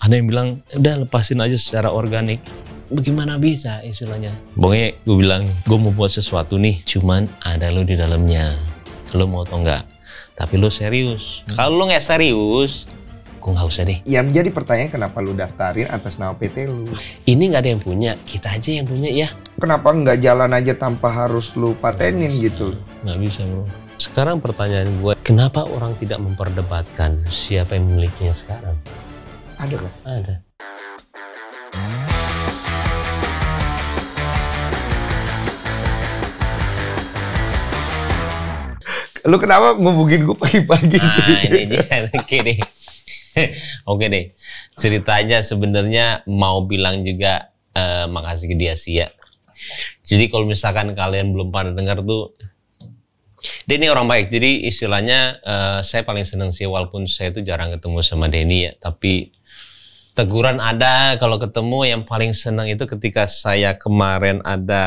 Ada yang bilang, udah lepasin aja secara organik. Bagaimana bisa istilahnya? Pokoknya gue bilang, gue mau buat sesuatu nih, cuman ada lo di dalamnya. Lo mau atau enggak? Tapi lo serius. Kalau lo nggak serius, gue nggak usah deh. Yang jadi pertanyaan, kenapa lu daftarin atas nama PT lu? Ini nggak ada yang punya, kita aja yang punya ya. Kenapa nggak jalan aja tanpa harus lu patenin gitu? Nggak bisa bro. Sekarang pertanyaan gue, kenapa orang tidak memperdebatkan siapa yang memilikinya sekarang? Ada kan? Ada. Lu kenapa ngubungin gue pagi-pagi sih? Ini dia, oke deh. Oke deh. Ceritanya sebenarnya mau bilang juga makasih ke dia sih ya. Jadi kalau misalkan kalian belum pada dengar tuh, Denny orang baik. Jadi istilahnya saya paling seneng sih, walaupun saya tuh jarang ketemu sama Denny ya. Tapi teguran ada kalau ketemu. Yang paling seneng itu ketika saya kemarin ada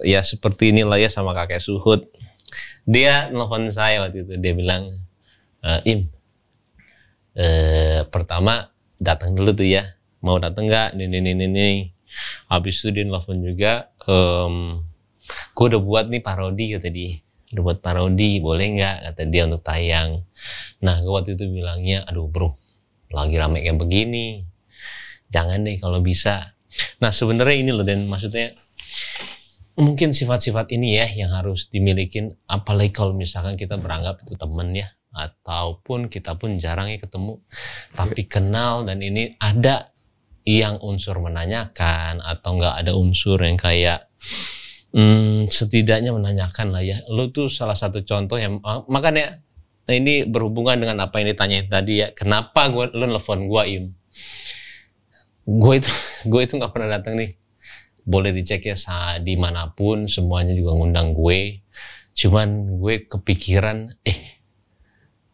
ya seperti inilah ya sama kakek Suhud. Dia nelfon saya waktu itu, dia bilang, Im, pertama datang dulu tuh ya, mau datang nggak? Ini. Habis itu dia nelfon juga, gue udah buat nih parodi kata dia, udah buat parodi, boleh nggak? Kata dia untuk tayang. Nah, gue waktu itu bilangnya, aduh bro, lagi rame kayak begini, jangan deh kalau bisa. Nah sebenarnya ini loh, dan maksudnya mungkin sifat-sifat ini ya yang harus dimilikin, apalagi kalau misalkan kita beranggap itu temen ya, ataupun kita pun jarang ya ketemu, tapi kenal, dan ini ada yang unsur menanyakan atau nggak ada unsur yang kayak setidaknya menanyakan lah ya. Lu tuh salah satu contoh yang makanya ini berhubungan dengan apa yang ditanyain tadi ya, kenapa lu nelfon gua Im? Gue itu nggak pernah datang nih. Boleh dicek ya dimanapun, semuanya juga ngundang gue. Cuman gue kepikiran,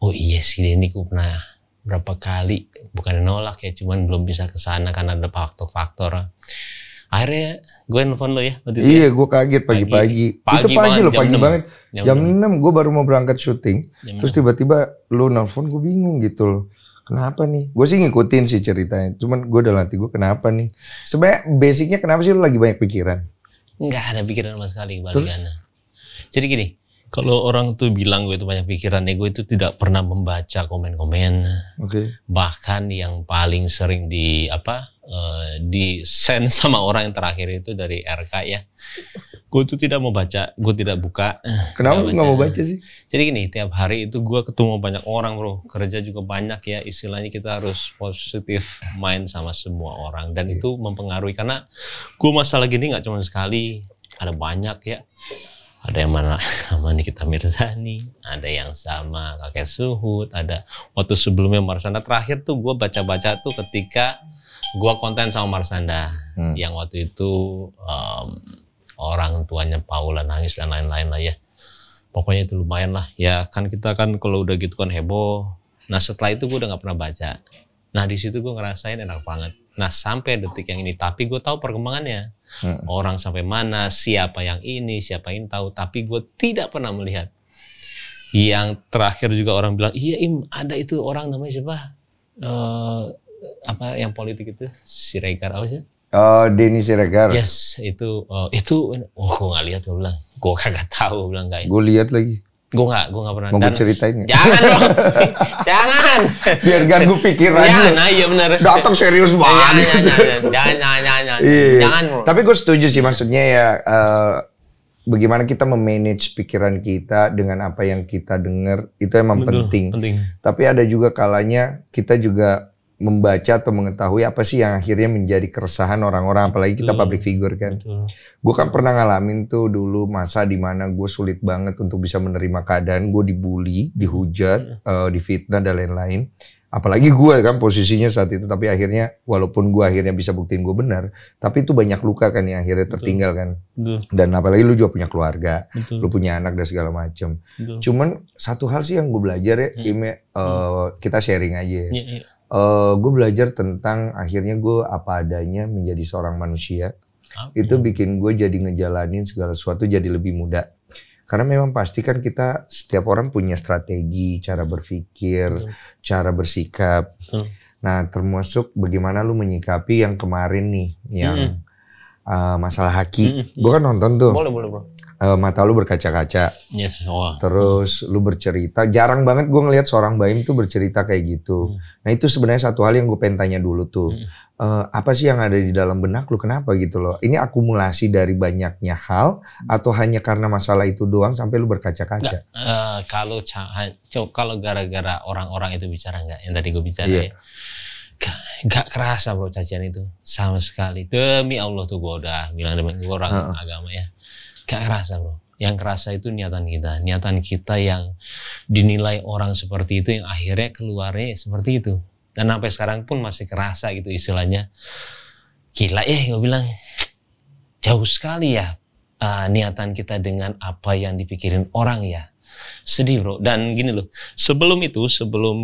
oh iya sih Denny, gue pernah berapa kali, bukan nolak ya, cuman belum bisa ke sana karena ada faktor-faktor. Akhirnya gue nelfon lo ya. Iya, gue kaget pagi-pagi. Itu pagi loh, pagi banget. Jam 6 gue baru mau berangkat syuting. Terus tiba-tiba lo nelfon, gue bingung gitu loh. Kenapa nih? Gue sih ngikutin sih ceritanya. Cuman gue dalam hati gue, kenapa nih? Sebenarnya basicnya kenapa sih lo lagi banyak pikiran? Nggak ada pikiran sama sekali kebalikannya. Jadi gini, kalau orang tuh bilang gue itu banyak pikiran, gue itu tidak pernah membaca komen-komen. Bahkan yang paling sering di send sama orang yang terakhir itu dari RK ya. Gue tuh tidak mau baca, gue tidak buka. Kenapa nggak mau baca sih? Jadi gini, tiap hari itu gue ketemu banyak orang bro, kerja juga banyak ya, istilahnya kita harus positif mind sama semua orang, dan itu mempengaruhi, karena gue masalah gini nggak cuma sekali, ada banyak ya. Ada yang sama Nikita Mirzani, ada yang sama kakek Suhud, ada waktu sebelumnya Marsanda. Terakhir tuh gue baca-baca tuh ketika gue konten sama Marsanda, yang waktu itu orang tuanya Paula nangis dan lain-lain lah ya. Pokoknya itu lumayan lah. Ya kan kita kan kalau udah gitu kan heboh. Nah setelah itu gue udah gak pernah baca. Nah di situ gue ngerasain enak banget. Nah sampai detik yang ini, tapi gue tahu perkembangannya. Orang sampai mana, siapa yang ini, siapa yang tahu. Tapi gue tidak pernah melihat. Yang terakhir juga orang bilang, iya Im, ada itu orang namanya siapa? Apa yang politik itu? Siregar apa sih? Denny Siregar. Yes, itu gue nggak lihat, gue bilang, gue kagak tahu, bilang kayak. Gue lihat lagi. Gue nggak pernah. Mau gue ceritain? Jangan dong, jangan. Biar ganggu pikiran. Jangan, iya benar. Datang serius banget. Jangan. Tapi gue setuju sih, maksudnya ya bagaimana kita memanage pikiran kita dengan apa yang kita dengar itu emang penting. Tapi ada juga kalanya kita juga membaca atau mengetahui apa sih yang akhirnya menjadi keresahan orang-orang, apalagi kita public figure kan. Gue kan pernah ngalamin tuh dulu masa dimana gue sulit banget untuk bisa menerima keadaan gue dibully, dihujat, difitnah dan lain-lain. Apalagi gue kan posisinya saat itu, tapi akhirnya walaupun gue akhirnya bisa buktiin gue benar, tapi itu banyak luka kan yang akhirnya tertinggal kan. Dan apalagi lu juga punya keluarga, lu punya anak dan segala macam. Cuman satu hal sih yang gue belajar ya, kita sharing aja ya. Gue belajar tentang akhirnya gue apa adanya menjadi seorang manusia. Itu bikin gue jadi ngejalanin segala sesuatu jadi lebih mudah. Karena memang pasti kan setiap orang punya strategi, cara berpikir, cara bersikap. Nah, termasuk bagaimana lu menyikapi yang kemarin nih, yang masalah haki. Gue kan nonton tuh. Boleh bro. Mata lu berkaca-kaca. Yes. Oh. Terus lu bercerita. Jarang banget gue ngelihat seorang Baim tuh bercerita kayak gitu. Nah itu sebenarnya satu hal yang gue pengen tanya dulu tuh. Apa sih yang ada di dalam benak lu? Kenapa gitu loh? Ini akumulasi dari banyaknya hal atau hanya karena masalah itu doang sampai lu berkaca-kaca? Kalau gara-gara orang-orang itu bicara nggak? Yang tadi gue bicara ya. Gak kerasa bro cacian itu sama sekali. Demi Allah tuh gue udah bilang dengan orang agama ya. Gak kerasa bro. Yang kerasa itu niatan kita yang dinilai orang seperti itu yang akhirnya keluarnya seperti itu. Dan sampai sekarang pun masih kerasa gitu istilahnya. Gila gue bilang jauh sekali ya niatan kita dengan apa yang dipikirin orang ya. Sedih bro. Dan gini loh, sebelum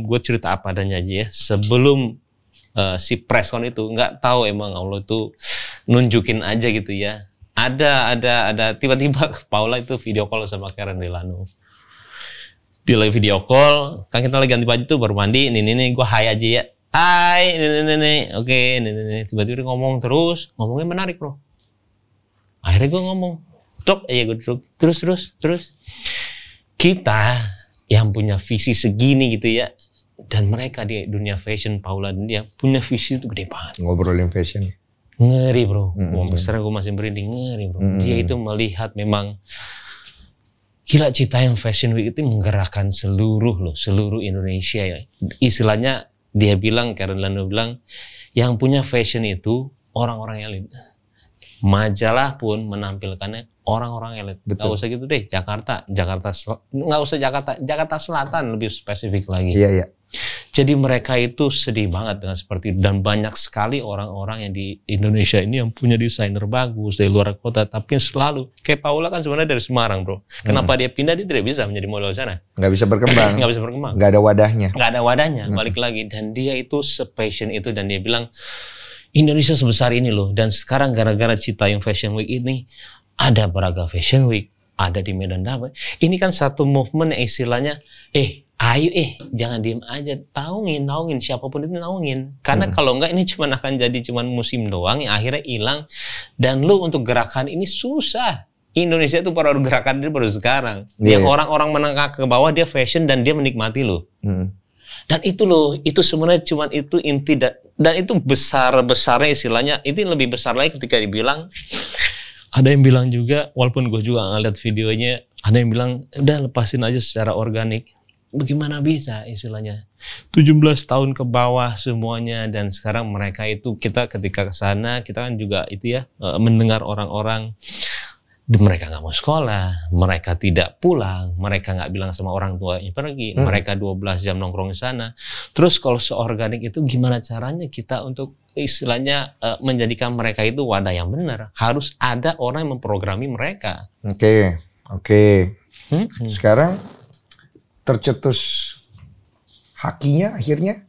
gue cerita apa adanya aja ya, sebelum si preskon itu nggak tahu emang Allah tuh nunjukin aja gitu ya. Ada tiba-tiba Paula itu video call sama Karen Delano. Dia lagi video call, kan kita lagi ganti baju tuh baru mandi, nih gue hai aja ya. Hai, nih, oke, nih. Tiba-tiba dia ngomong terus, ngomongnya menarik bro. Akhirnya gue ngomong, gue duduk, terus. Kita yang punya visi segini gitu ya, dan mereka di dunia fashion, Paula dan dia punya visi itu gede banget. Ngobrolin fashion. Ngeri bro, sekarang gue masih merinding, ngeri bro. Dia itu melihat memang gila Citayam Fashion Week itu menggerakkan seluruh Indonesia ya. Istilahnya dia bilang, Karen Lano bilang, yang punya fashion itu orang-orang elit. Majalah pun menampilkannya orang-orang elit. Gak usah gitu deh, Jakarta nggak usah Jakarta Selatan lebih spesifik lagi. Iya. Jadi mereka itu sedih banget dengan seperti itu. Dan banyak sekali orang-orang yang di Indonesia ini yang punya desainer bagus dari luar kota. Tapi selalu, kayak Paula kan sebenarnya dari Semarang bro. Kenapa dia pindah, dia tidak bisa menjadi model sana. Nggak bisa berkembang. Nggak ada wadahnya. Balik lagi. Dan dia itu se-passion itu. Dan dia bilang, Indonesia sebesar ini loh. Dan sekarang gara-gara Citayam Fashion Week ini, ada Braga Fashion Week, ada di Medan Damai. Ini kan satu movement yang istilahnya, ayo jangan diem aja, naungin siapapun itu naungin. Karena kalau enggak ini cuma akan jadi musim doang yang akhirnya hilang. Dan lu untuk gerakan ini susah. Indonesia itu baru gerakan ini baru sekarang. Yang orang-orang menengah ke bawah dia fashion dan dia menikmati lo. Dan itu loh, itu sebenarnya cuma itu inti dan itu besar-besarnya istilahnya. Itu lebih besar lagi ketika dibilang, ada yang bilang juga, walaupun gue juga ngeliat videonya, ada yang bilang udah lepasin aja secara organik. Bagaimana bisa istilahnya 17 tahun ke bawah semuanya. Dan sekarang mereka itu, kita ketika ke sana kita kan juga itu ya mendengar orang-orang, mereka nggak mau sekolah, mereka tidak pulang, mereka nggak bilang sama orang tuanya pergi, mereka 12 jam nongkrong di sana. Terus kalau seorganik itu gimana caranya kita untuk istilahnya menjadikan mereka itu wadah yang benar? Harus ada orang yang memprogrami mereka. Oke. Sekarang tercetus hakinya akhirnya.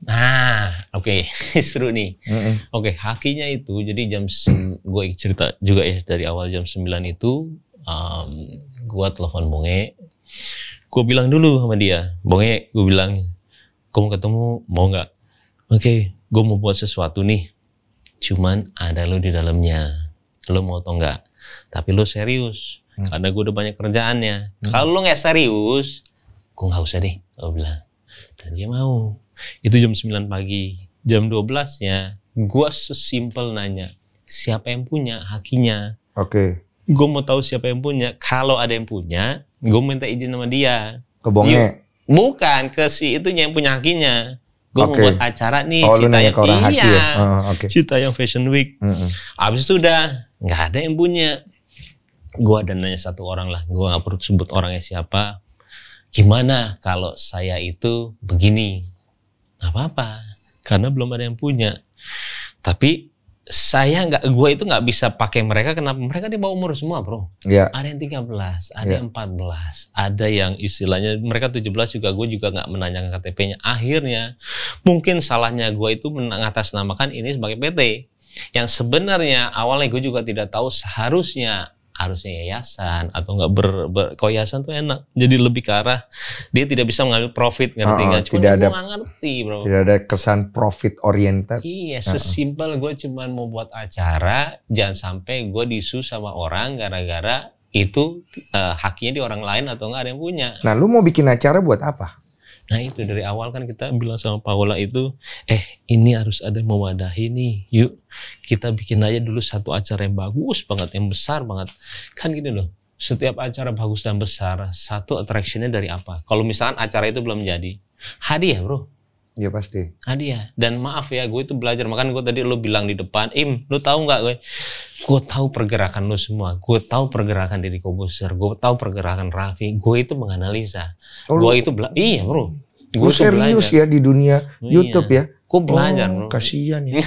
Oke. Seru nih. Oke, hakinya itu jadi gue cerita juga ya dari awal jam 9 itu gue telepon Bonge. Gue bilang dulu sama dia, Bonge, gue bilang, gue mau ketemu, mau nggak? Oke, gue mau buat sesuatu nih. Cuman ada lo di dalamnya. Lo mau atau nggak? Tapi lo serius. Karena gue udah banyak kerjaannya. Kalau lo nggak serius, gue nggak usah deh, gue bilang. Dan dia mau. Itu jam 9 pagi. Jam 12-nya, gue sesimpel nanya, siapa yang punya hakinya? Oke. Gue mau tahu siapa yang punya. Kalau ada yang punya, gue minta izin sama dia. Ke Bonge? Bukan, ke si itunya yang punya hakinya. Gue mau buat acara nih, Citayam Fashion Week. Abis itu udah, nggak ada yang punya. Gue ada nanya satu orang lah, gue nggak perlu sebut orangnya siapa. Gimana kalau saya itu begini? Nggak apa-apa, karena belum ada yang punya. Tapi gue itu nggak bisa pakai mereka. Kenapa? Mereka di bawah umur semua bro. Ada yang 13, ada yang 14, ada yang istilahnya mereka 17 juga. Gue juga nggak menanyakan KTP-nya. Akhirnya mungkin salahnya gue itu mengatasnamakan ini sebagai PT. Yang sebenarnya awalnya gue juga tidak tahu seharusnya harusnya yayasan atau nggak kalau yayasan tuh enak. Jadi lebih ke arah dia tidak bisa mengambil profit, ngerti nggak? Cuma gue nggak ngerti, bro. Tidak ada kesan profit oriented. Iya, sesimpel gue cuma mau buat acara, jangan sampai gue disu sama orang gara-gara itu haknya di orang lain atau nggak ada yang punya. Nah, lu mau bikin acara buat apa? Nah itu dari awal kan kita bilang sama Paula itu, ini harus ada yang mewadahi nih, yuk kita bikin aja dulu satu acara yang bagus banget, yang besar banget. Kan gini loh, setiap acara bagus dan besar, satu attraction-nya dari apa? Kalau misalkan acara itu belum jadi, hadiah bro. Ya pasti. Hadiah. Dan maaf ya, gue itu belajar. Makanya gue tadi lo bilang di depan, lu tahu nggak gue tahu pergerakan lo semua. Gue tahu pergerakan Deddy Corbuzier. Gue tahu pergerakan Raffi. Gue itu menganalisa. Gue itu iya bro. Gue serius belajar. Ya di dunia YouTube ya. Gue belajar bro. Kasian ya.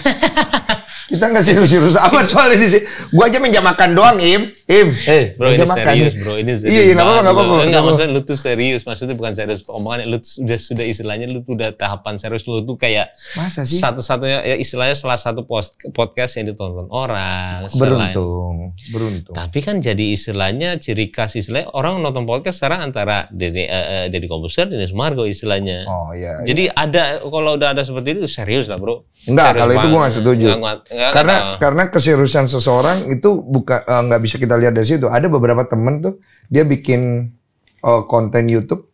Kita nggak serius-serius amat soalnya di sini. Gue aja menjamakan doang, bro ini serius, bro. Ini serius. Iya, nggak apa-apa. Enggak, maksudnya lu tuh serius. Maksudnya bukan serius. Omongannya lu tuh sudah istilahnya lu tuh udah tahapan serius. Lu tuh kayak masa sih? Satu-satunya ya istilahnya salah satu podcast yang ditonton orang. Beruntung. Tapi kan jadi istilahnya ciri khas istilahnya orang nonton podcast sekarang antara Deddy Corbuzier dan Deddy Sumargo istilahnya. Oh iya. Jadi ada kalau udah ada seperti itu serius lah, bro. Enggak, kalau itu gue nggak setuju. Karena keseriusan seseorang itu bukan nggak bisa kita lihat dari situ. Ada beberapa temen tuh dia bikin konten YouTube,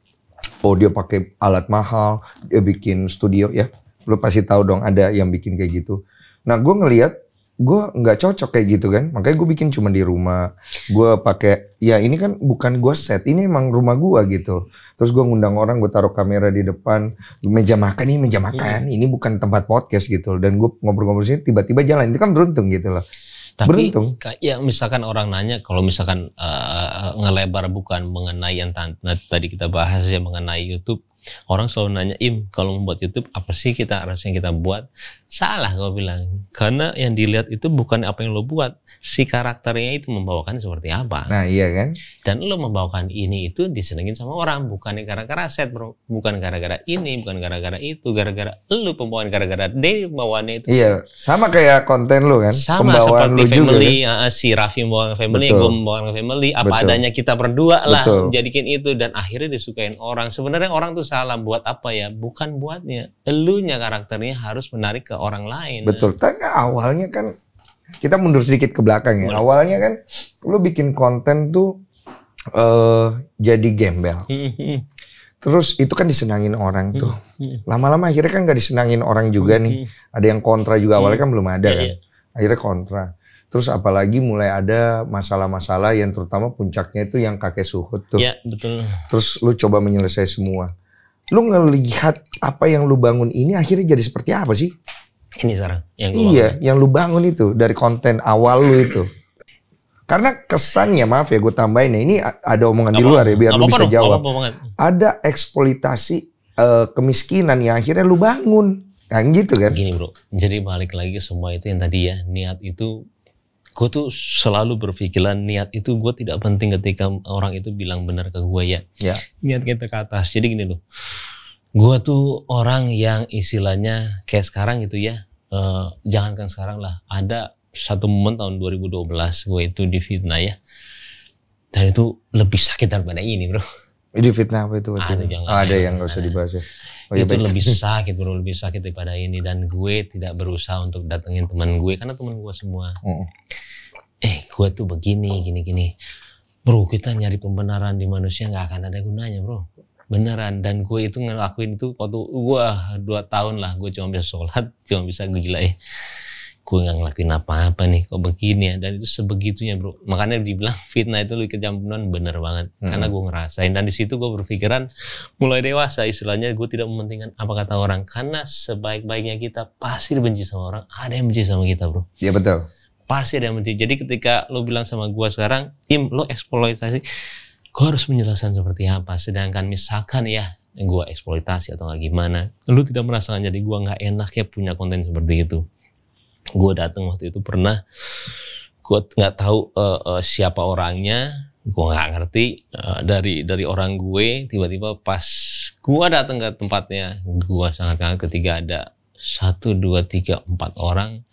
dia pakai alat mahal, dia bikin studio ya. Lu pasti tahu dong ada yang bikin kayak gitu. Nah gue ngelihat gue nggak cocok kayak gitu kan, makanya gue bikin cuma di rumah. Gue pakai ya ini kan bukan gue set, ini emang rumah gue gitu. Terus gue ngundang orang, gue taruh kamera di depan, meja makan, ini bukan tempat podcast gitu. Dan gue ngobrol-ngobrol sini, tiba-tiba jalan, itu kan beruntung gitu loh. Tapi ya misalkan orang nanya, kalau misalkan ngelebar bukan mengenai yang tadi kita bahas ya mengenai YouTube, orang selalu nanya, kalau membuat YouTube apa sih harusnya kita buat? Salah gue bilang, karena yang dilihat itu bukan apa yang lo buat, si karakternya itu membawakan seperti apa. Nah iya kan. Dan lo membawakan ini itu disenengin sama orang, bukan gara-gara set bro, bukan gara-gara ini, bukan gara-gara itu, gara-gara lo pembawaan, gara-gara dia pembawaannya itu. Iya, sama kayak konten lo kan. Sama pembawaan seperti family, kan? Si Raffi membawakan family, gue membawakan family, apa adanya kita berdua lah, jadikan itu dan akhirnya disukain orang. Sebenarnya orang tuh salah buat apa ya? Bukan buatnya, elunya karakternya harus menarik ke orang lain. Betul. Tapi awalnya kan kita mundur sedikit ke belakang ya. Awalnya kan lu bikin konten tuh jadi gembel. Terus itu kan disenangin orang tuh. Lama-lama akhirnya kan nggak disenangin orang juga nih. Ada yang kontra juga, awalnya kan belum ada kan. Akhirnya kontra. Terus apalagi mulai ada masalah-masalah yang terutama puncaknya itu yang kakek Suhut tuh. Iya, betul. Terus lu coba menyelesaikan semua. Lu ngelihat apa yang lu bangun ini akhirnya jadi seperti apa sih? Ini sekarang yang yang lu bangun itu dari konten awal lu itu. Karena kesannya, maaf ya gue tambahin ya, ini ada omongan di luar ya biar lu bisa jawab. Ada eksploitasi kemiskinan yang akhirnya lu bangun. Kan gitu kan? Gini bro, jadi balik lagi semua itu yang tadi ya, niat itu, gue tuh selalu berpikiran niat itu gue tidak penting ketika orang itu bilang benar ke gue ya. Niat kita ke atas. Jadi gini loh, gue tuh orang yang istilahnya kayak sekarang gitu ya, jangankan sekarang lah, ada satu momen tahun 2012 gue itu difitnah ya, dan itu lebih sakit daripada ini bro. Di fitnah apa itu? Ada yang nggak usah dibahas ya. Itu lebih sakit bro, lebih sakit daripada ini. Dan gue tidak berusaha untuk datengin teman gue karena teman gue semua. Gue tuh begini, gini. Bro, kita nyari pembenaran di manusia nggak akan ada gunanya bro. Beneran. Dan gue itu ngelakuin itu waktu gue 2 tahun lah. Gue cuma bisa sholat, cuma bisa gila ya. Gue gak ngelakuin apa-apa nih, kok begini ya. Dan itu sebegitunya bro. Makanya dibilang fitnah itu lebih kejam bener banget. Karena gue ngerasain. Dan di situ gue berpikiran mulai dewasa istilahnya, gue tidak mementingkan apa kata orang. Karena sebaik-baiknya kita pasti dibenci sama orang. Ada yang benci sama kita bro. Iya betul. Pasti ada yang benci. Jadi ketika lo bilang sama gue sekarang, lo eksploitasi, gue harus menjelaskan seperti apa. Sedangkan misalkan ya, gue eksploitasi atau gak gimana, lo tidak merasakan jadi gue gak enak ya punya konten seperti itu. Gue datang waktu itu pernah, gue nggak tahu siapa orangnya, gue nggak ngerti dari orang gue. Tiba-tiba pas gue datang ke tempatnya, gue sangat kaget ketika ada 1, 2, 3, 4 orang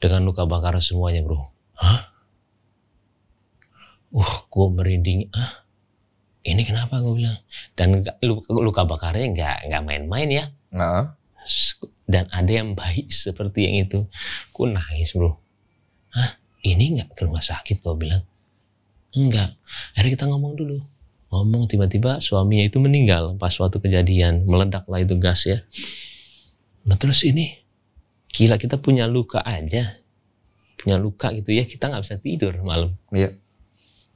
dengan luka bakar semuanya bro. Hah? Gue merinding. Ini kenapa gue bilang? Dan luka bakarnya nggak main-main ya. Dan ada yang baik seperti yang itu. Gue nangis bro. Ini nggak ke rumah sakit gue bilang. Enggak. Akhirnya kita ngomong dulu. Ngomong tiba-tiba suaminya itu meninggal pas suatu kejadian. Meledaklah itu gas ya. Nah terus ini. Gila kita punya luka aja. Punya luka gitu ya. Kita nggak bisa tidur malam. Iya.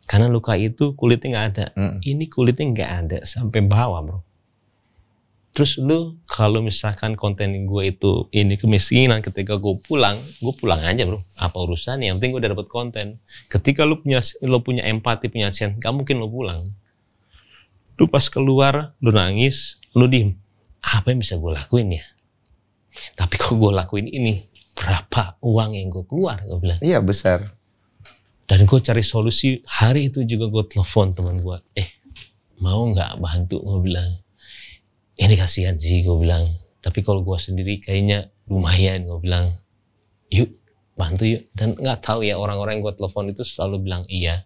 Karena luka itu kulitnya nggak ada. Ini kulitnya nggak ada sampai bawah bro. Terus lu kalau misalkan konten gue itu ini kemiskinan, ketika gue pulang aja bro. Apa urusannya? Yang penting gue udah dapet konten. Ketika lu punya empati, punya sense, gak mungkin lu pulang. Lu pas keluar, lu nangis, lu diem. Apa yang bisa gue lakuin ya? Tapi kalau gue lakuin ini, berapa uang yang gue keluar? Gue bilang. Iya besar. Dan gue cari solusi. Hari itu juga gue telepon teman gue. Mau nggak bantu? Gue bilang. Ini kasihan sih gue bilang. Tapi kalau gue sendiri kayaknya lumayan. Gue bilang. Yuk bantu yuk. Dan nggak tahu ya orang-orang yang gue telepon itu selalu bilang iya.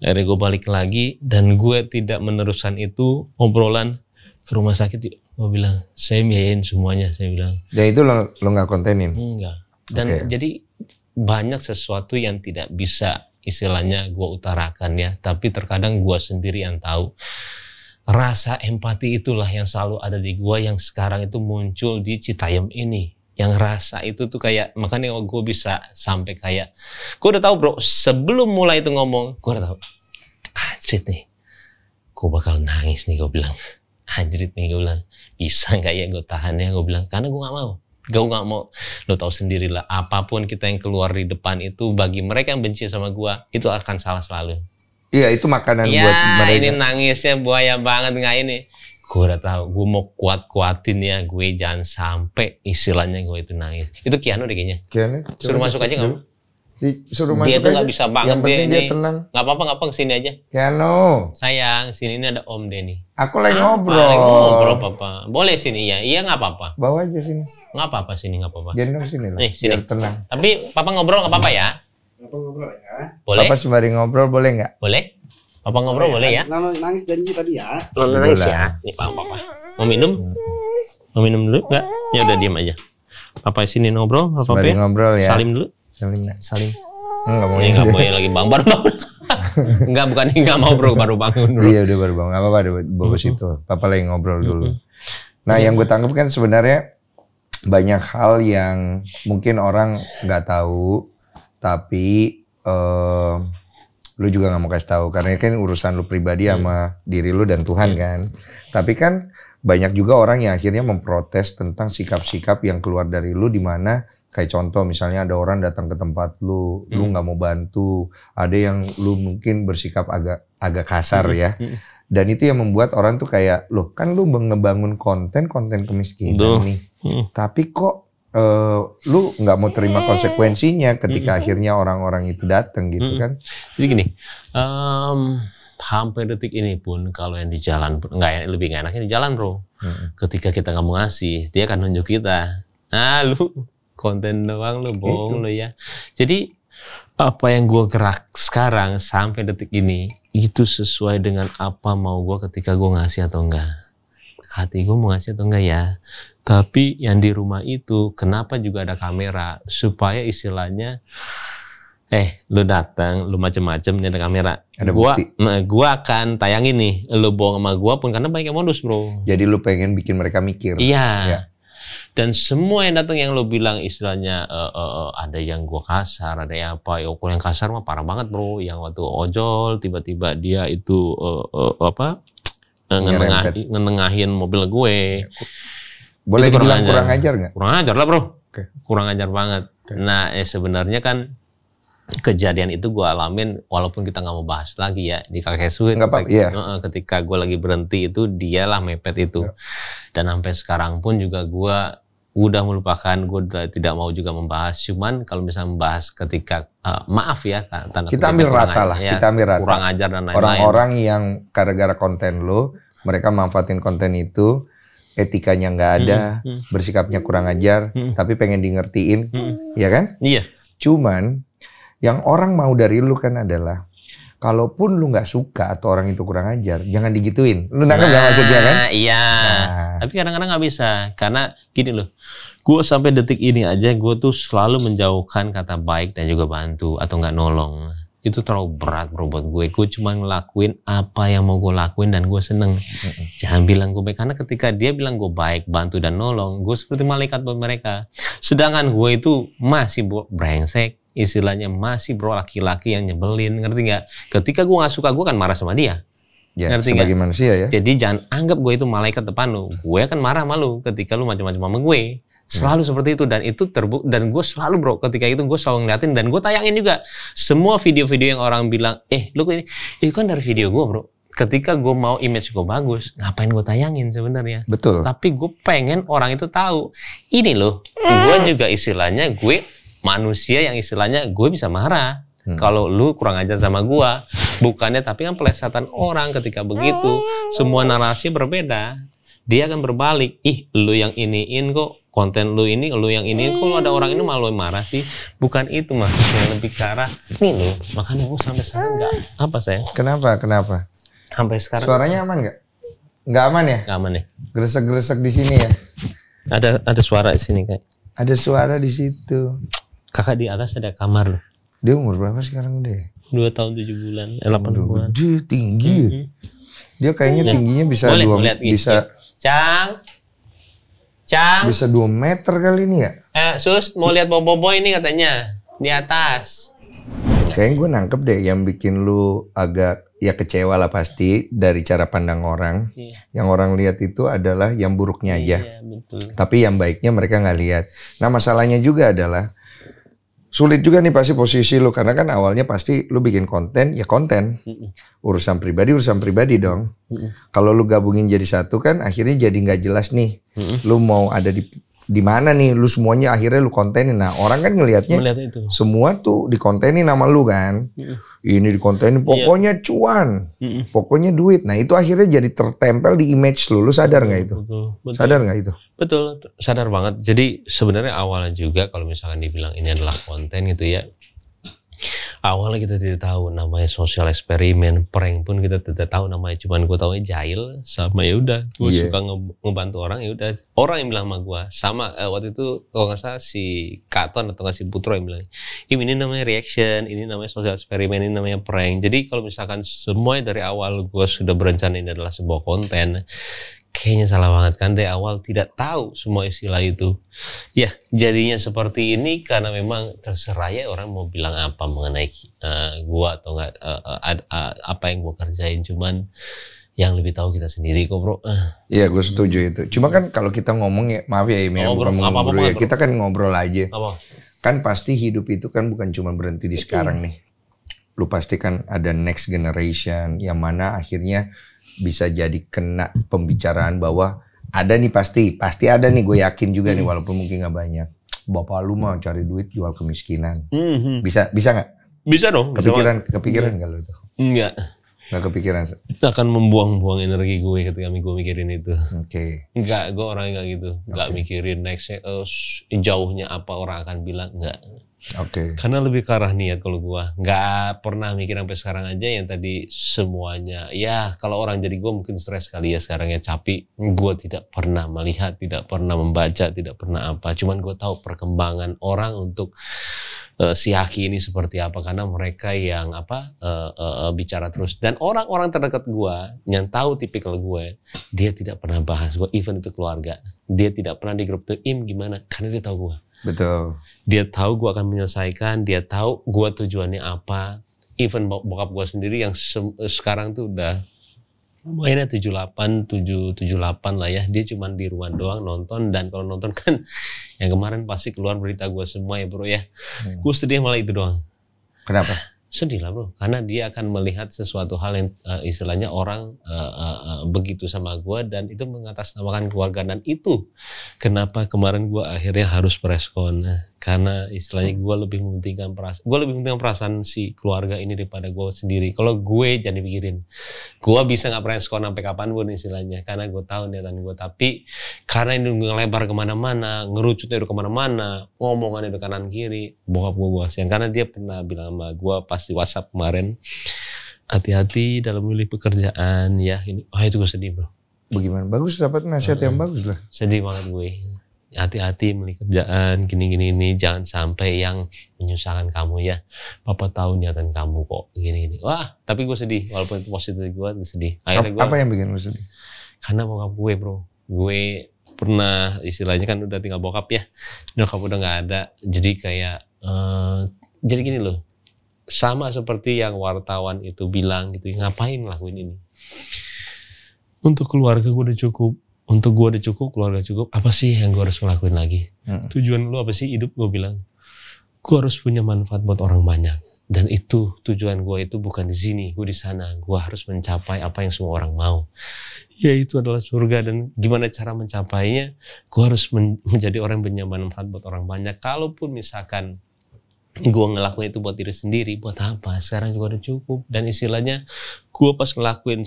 Akhirnya gue balik lagi. Dan gue tidak meneruskan itu obrolan ke rumah sakit. Gue bilang saya biayain semuanya. Saya bilang. Dan itu lo nggak kontenin? Enggak. Dan jadi banyak sesuatu yang tidak bisa istilahnya gue utarakan ya, tapi terkadang gue sendiri yang tahu. Rasa empati itulah yang selalu ada di gue, yang sekarang itu muncul di Citayam ini. Yang rasa itu tuh kayak, makanya gue bisa sampai kayak, gue udah tahu bro, sebelum mulai itu ngomong, gue udah tahu, anjrit nih, gue bakal nangis nih, gue bilang, anjrit nih, gue bilang, bisa nggak ya gue tahan ya, gue bilang, karena gue nggak mau. Gue gak mau, lo tahu sendirilah, apapun kita yang keluar di depan itu, bagi mereka yang benci sama gue, itu akan salah selalu. Iya, itu makanan ya, buat mereka. Ini nangisnya buaya banget nggak ini. Gue udah tahu, gue mau kuat-kuatin ya, gue jangan sampai istilahnya gue itu nangis. Itu Keanu deh kayaknya. Keanu, suruh masuk aja nggak? Suruh masuk dia tuh aja. Nggak bisa banget dia ini. Tenang. Nggak apa-apa, kesini aja. Keanu. Sayang, sini ini ada Om Denny. Aku lagi ngobrol. Lagi ngobrol papa. Boleh sini ya? Iya nggak apa-apa. Bawa aja sini. Nggak apa-apa sini, nggak apa-apa. Gendong sini lah. Sini. Biar tenang. Tapi papa ngobrol nggak apa-apa ya? Papa ngobrol ya? Boleh? Papa sembari ngobrol boleh nggak? Boleh? Papa ngobrol boleh ya? Nangis janji tadi ya? Nangis ya? Ini papa. Mau minum? Mau minum dulu nggak? Ya udah diam aja. Papa sini ngobrol, apa ya? Ngobrol ya. Salim dulu. Salim. Enggak mau. Enggak boleh lagi bang, baru bangun. Enggak, bukan enggak mau bro, baru bangun bro. Iya udah baru bangun, nggak apa-apa, bawa situ. Papa lagi ngobrol dulu. Nah yang gue tangkap kan sebenarnya banyak hal yang mungkin orang nggak tahu, tapi lu juga nggak mau kasih tahu karena kan urusan lu pribadi sama diri lu dan Tuhan kan. Tapi kan banyak juga orang yang akhirnya memprotes tentang sikap-sikap yang keluar dari lu, di mana kayak contoh misalnya ada orang datang ke tempat lu nggak mau bantu, ada yang lu mungkin bersikap agak kasar ya. Dan itu yang membuat orang tuh kayak, loh kan lu ngebangun konten kemiskinan nih, tapi kok lu nggak mau terima konsekuensinya ketika akhirnya orang-orang itu datang gitu kan. Jadi gini, sampai detik ini pun kalau yang di jalan lebih nggak enaknya di jalan bro. Ketika kita nggak mau ngasih, dia akan nunjuk kita. Nah lu konten doang lu, bohong lu ya. Jadi apa yang gue gerak sekarang sampai detik ini itu sesuai dengan apa mau gue ketika gue ngasih atau enggak. Hati gue mau ngasih atau enggak ya. Tapi yang di rumah itu kenapa juga ada kamera, supaya istilahnya lu datang, lu macem-macem, ini ada kamera. Ada bukti. Gua akan tayangin nih, lu bohong sama gua pun karena banyak yang modus bro. Jadi lu pengen bikin mereka mikir. Iya. Ya. Dan semua yang datang yang lo bilang istilahnya ada yang gua kasar, ada yang apa, ya yang kasar mah parah banget bro. Yang waktu ojol tiba-tiba dia itu ngenengahin mobil gue. Boleh dibilang kurang ajar nggak? Kurang ajar lah bro. Kurang ajar banget. Nah sebenarnya kan kejadian itu gue alamin walaupun kita nggak mau bahas lagi ya di kakek suwe. Ketika gue lagi berhenti itu dialah mepet itu. Dan sampai sekarang pun juga gue udah melupakan, gue tidak mau juga membahas. Cuman kalau misalnya membahas ketika maaf ya, kita ambil rata lah, kita ambil rata. Kurang ajar dan lain-lain. Orang-orang yang gara-gara konten lo, mereka manfaatin konten itu, etikanya nggak ada, bersikapnya kurang ajar, tapi pengen di ngertiin, ya kan? Iya. Cuman yang orang mau dari lu kan adalah kalaupun lu nggak suka atau orang itu kurang ajar, jangan digituin. Lu nangkep nggak maksudnya kan? Iya. Tapi kadang-kadang nggak bisa, karena gini loh. Gue sampai detik ini aja, gue tuh selalu menjauhkan kata baik dan juga bantu atau nggak nolong. Itu terlalu berat bro buat gue. Gue cuma ngelakuin apa yang mau gue lakuin dan gue seneng. Jangan bilang gue baik, karena ketika dia bilang gue baik, bantu dan nolong, gue seperti malaikat buat mereka. Sedangkan gue itu masih brengsek, istilahnya masih bro laki-laki yang nyebelin, ngerti nggak? Ketika gue nggak suka, gue kan marah sama dia. Ya, ngerti sebagai gak? manusia ya. Jadi jangan anggap gue itu malaikat depan lu. Gue akan marah sama lu ketika lu macam-macam sama gue. Selalu seperti itu, dan itu dan gue selalu bro ketika itu gue selalu ngeliatin dan gue tayangin juga semua video-video yang orang bilang lu ini itu kan dari video gue bro. Ketika gue mau image gue bagus, ngapain gue tayangin sebenarnya? Betul. Tapi gue pengen orang itu tahu ini loh, gue juga istilahnya gue manusia yang istilahnya gue bisa marah kalau lu kurang ajar sama gue, bukannya, tapi kan pelesatan orang ketika begitu semua narasi berbeda. Dia akan berbalik, lu yang iniin kok, konten lu ini, lu yang iniin kok, lu ada orang ini malu marah sih. Bukan itu maksudnya, lebih ke arah nih lo. Makanya gue sampai sekarang nggak sayang. Kenapa? Sampai sekarang. Suaranya aman nggak? Nggak aman ya? Nggak aman ya. Gresek-gresek di sini ya. Ada suara di sini kayak. Ada suara di situ. Kakak di atas ada kamar loh. Dia umur berapa sekarang deh? 2 tahun 7 bulan, 8 bulan. Dia tinggi. Dia kayaknya tingginya bisa bisa. Cang, bisa 2 meter kali ini ya? Sus, mau lihat bobo ini katanya di atas. Kayaknya gue nangkep deh yang bikin lu agak ya kecewa lah pasti dari cara pandang orang. Yang orang lihat itu adalah yang buruknya aja. Betul. Tapi yang baiknya mereka nggak lihat. Nah masalahnya juga adalah sulit juga nih pasti posisi lu, karena kan awalnya pasti lu bikin konten, ya konten. Urusan pribadi dong. Kalau lu gabungin jadi satu kan akhirnya jadi nggak jelas nih. Lu mau ada di mana nih, lu semuanya akhirnya lu kontenin. Nah orang kan ngelihatnya semua tuh dikontenin sama lu kan. Ini dikontenin pokoknya cuan, pokoknya duit. Nah itu akhirnya jadi tertempel di image lu sadar nggak itu? Betul. Sadar nggak itu? Betul, sadar banget. Jadi sebenarnya awalnya juga kalau misalkan dibilang ini adalah konten gitu ya, awalnya kita tidak tahu namanya sosial eksperimen, prank pun kita tidak tahu namanya. Cuman gue tahu jahil sama ya udah, gue suka ngebantu orang, ya udah. Orang yang bilang sama gue, sama waktu itu kalau nggak salah si Katon atau nggak si Putro yang bilang, ini namanya reaction, ini namanya sosial eksperimen, ini namanya prank. Jadi kalau misalkan semuanya dari awal gue sudah berencana ini adalah sebuah konten, kayaknya salah banget kan dari awal tidak tahu semua istilah itu. Ya jadinya seperti ini karena memang terserah ya orang mau bilang apa mengenai gua atau enggak apa yang gua kerjain, cuman yang lebih tahu kita sendiri kok bro. Iya gue setuju itu. Cuma kan kalau kita ngomong ya, maaf ya Im, bukan ngobrol ya, kita kan ngobrol aja. Kan pasti hidup itu kan bukan cuma berhenti di sekarang nih. Lu pasti kan ada next generation yang mana akhirnya bisa jadi kena pembicaraan bahwa ada nih pasti ada nih, gue yakin juga nih walaupun mungkin nggak banyak. Bapak lu mah cari duit jual kemiskinan. Bisa nggak? Bisa dong. Kepikiran nggak lu itu? Nggak kepikiran. Itu akan membuang-buang energi gue ketika gue mikirin itu. Oke. Enggak, gue orangnya nggak gitu. Nggak mikirin nextnya jauhnya apa orang akan bilang, enggak. Oke. Karena lebih ke arah niat kalau gua nggak pernah mikir sampai sekarang aja yang tadi semuanya. Ya kalau orang jadi gua mungkin stres kali ya sekarang ya, tapi gua tidak pernah melihat, tidak pernah membaca, tidak pernah apa. Cuman gua tahu perkembangan orang untuk si Haki ini seperti apa, karena mereka yang bicara terus, dan orang-orang terdekat gua yang tahu tipikal gue, dia tidak pernah bahas gua, even itu keluarga. Dia tidak pernah di grup tuh gimana, karena dia tahu gua. Betul. Dia tahu gue akan menyelesaikan, dia tahu gue tujuannya apa. Even bokap gue sendiri yang sekarang tuh udah mainnya 78 lah ya. Dia cuma di rumah doang nonton, dan kalau nonton kan yang kemarin pasti keluar berita gue semua ya bro ya. Gue sedih malah itu doang. Kenapa? Sedih lah bro, karena dia akan melihat sesuatu hal yang istilahnya orang begitu sama gue, dan itu mengatasnamakan keluarga. Dan itu kenapa kemarin gue akhirnya harus preskon, karena istilahnya gue lebih mementingkan perasaan si keluarga ini daripada gue sendiri. Kalau gue jangan dipikirin, gue bisa nggak preskon sampai kapanpun istilahnya, karena gue tahu niatan gue. Tapi karena ini ngelebar kemana-mana, ngerucutnya udah kemana-mana, ngomongannya udah kanan kiri, bokap gue kasihan, karena dia pernah bilang sama gue pas di WhatsApp kemarin, hati-hati dalam memilih pekerjaan ya. Ini, itu gue sedih bro. Bagaimana? Bagus, dapat nasihat yang bagus lah. Sedih banget gue. Hati-hati memilih kerjaan, gini-gini ini, jangan sampai yang menyusahkan kamu ya. Papa tahu niatan kamu kok, gini-gini. Wah, tapi gue sedih, walaupun itu positif gue sedih. Akhirnya apa yang bikin lu sedih? Karena bokap gue bro, gue pernah istilahnya kan udah tinggal bokap ya, nyokap udah nggak ada, jadi kayak, jadi gini loh, sama seperti yang wartawan itu bilang gitu, ngapain ngelakuin ini? Untuk keluarga gue udah cukup. Untuk gue udah cukup, keluarga cukup, apa sih yang gue harus ngelakuin lagi? Tujuan lu apa sih hidup? Gue bilang, gue harus punya manfaat buat orang banyak. Dan itu tujuan gue itu bukan di sini, gue di sana. Gue harus mencapai apa yang semua orang mau. Yaitu adalah surga, dan gimana cara mencapainya? Gue harus menjadi orang yang punya manfaat buat orang banyak. Kalaupun misalkan gue ngelakuin itu buat diri sendiri, buat apa? Sekarang juga udah cukup. Dan istilahnya gue pas ngelakuin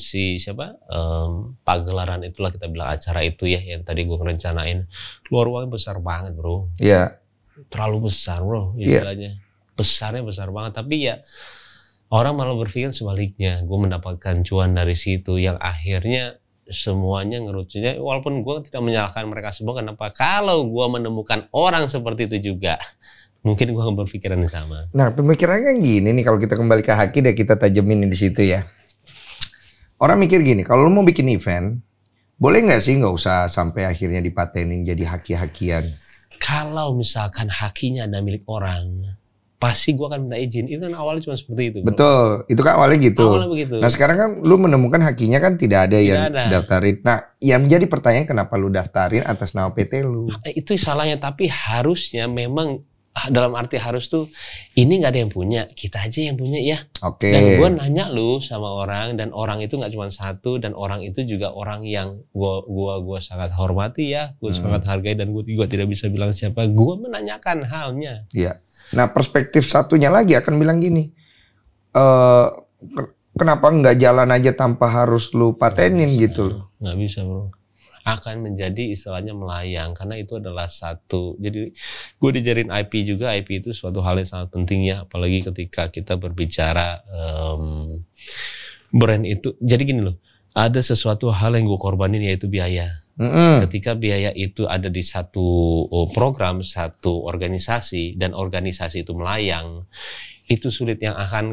pagelaran itulah, kita bilang acara itu ya, yang tadi gue ngerencanain, keluar uangnya besar banget bro. Iya. Terlalu besar bro istilahnya. Besarnya besar banget. Tapi ya orang malah berpikir sebaliknya, gue mendapatkan cuan dari situ yang akhirnya semuanya ngerucunya. Walaupun gue tidak menyalahkan mereka semua, kenapa? Kalau gue menemukan orang seperti itu juga, mungkin gue akan berpikiran yang sama. Nah, pemikirannya kan gini nih, kalau kita kembali ke haki deh, kita tajemin di situ ya. Orang mikir gini, kalau lu mau bikin event, boleh nggak sih nggak usah sampai akhirnya dipatenin jadi haki-hakian? Kalau misalkan hakinya ada milik orang, pasti gue akan minta izin. Itu kan awalnya cuma seperti itu bro. Betul, itu kan awalnya gitu. Awalnya begitu. Nah sekarang kan lu menemukan hakinya kan tidak ada yang daftarin. Nah yang menjadi pertanyaan, kenapa lu daftarin atas nama PT lu? Itu salahnya, tapi harusnya memang dalam arti harus tuh, ini nggak ada yang punya, kita aja yang punya ya. Oke. Dan gue nanya lu sama orang, dan orang itu nggak cuma satu, dan orang itu juga orang yang gue sangat hormati ya, gue sangat hargai, dan gue juga tidak bisa bilang siapa. Gue menanyakan halnya. Iya. Nah perspektif satunya lagi akan bilang gini, kenapa nggak jalan aja tanpa harus lu patenin gitu loh? Nggak bisa bro. Akan menjadi istilahnya melayang, karena itu adalah satu. Jadi gue diajarin IP juga, IP itu suatu hal yang sangat penting ya, apalagi ketika kita berbicara brand itu. Jadi gini loh, ada sesuatu hal yang gue korbanin, yaitu biaya. Ketika biaya itu ada di satu program, satu organisasi, dan organisasi itu melayang, itu sulit. Yang akan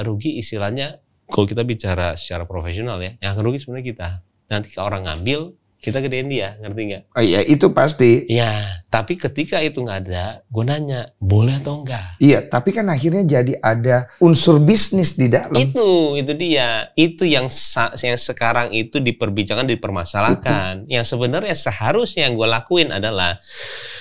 rugi istilahnya, kalau kita bicara secara profesional ya, yang akan rugi sebenarnya kita. Nanti orang ngambil, kita gedein dia, ngerti nggak? Oh iya, itu pasti. Ya, tapi ketika itu nggak ada, gue nanya, boleh atau enggak? Iya, tapi kan akhirnya jadi ada unsur bisnis di dalam. Itu dia. Itu yang sekarang itu diperbincangkan, dipermasalahkan. Yang sebenarnya seharusnya yang gue lakuin adalah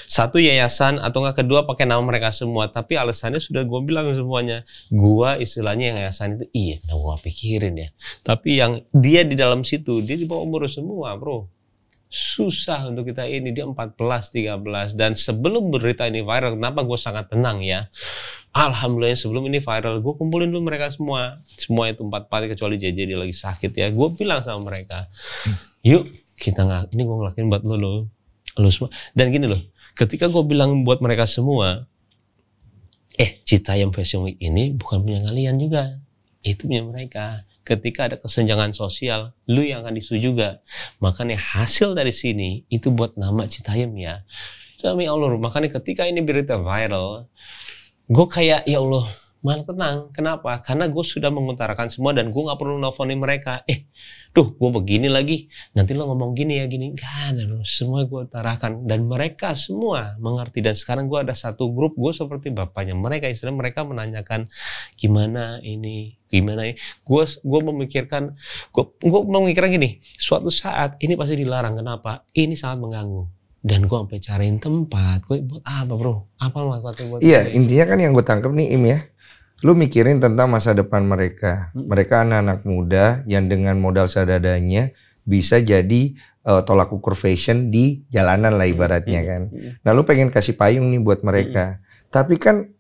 satu yayasan, atau enggak kedua pakai nama mereka semua. Tapi alasannya sudah gue bilang semuanya. Gue istilahnya yang yayasan itu, iya, nah gue pikirin ya. Tapi yang dia di dalam situ, dia di bawah umur semua bro. Susah untuk kita ini, dia 14, 13. Dan sebelum berita ini viral, kenapa gue sangat tenang ya? Alhamdulillah sebelum ini viral, gue kumpulin dulu mereka semua. Semua itu 4 partai kecuali JJ, dia lagi sakit ya. Gue bilang sama mereka, yuk kita ini gue ngelakuin buat lo semua. Dan gini loh, ketika gue bilang buat mereka semua, Citayam Fashion Week ini bukan punya kalian juga, itu punya mereka. Ketika ada kesenjangan sosial, lu yang akan disu juga. Makanya hasil dari sini itu buat nama Citayam ya. Demi Allah, makanya ketika ini berita viral, gue kayak ya Allah, malah tenang. Kenapa? Karena gue sudah mengutarakan semua, dan gue nggak perlu nelfonin mereka. Gue begini lagi, nanti lo ngomong gini ya gini. Gak ada, semua gue utarakan, dan mereka semua mengerti. Dan sekarang gue ada satu grup, gue seperti bapaknya mereka. Istilah mereka menanyakan gimana ini. Gue memikirkan gini, suatu saat ini pasti dilarang. Kenapa? Ini sangat mengganggu. Dan gue sampai cariin tempat. Gue buat apa bro? Apa manfaatnya buat? Iya, intinya kan yang gue tangkap nih Im ya, lu mikirin tentang masa depan mereka. Mereka anak-anak muda yang dengan modal seadanya bisa jadi tolak ukur fashion di jalanan lah ibaratnya kan. Nah lu pengen kasih payung nih buat mereka. Tapi kan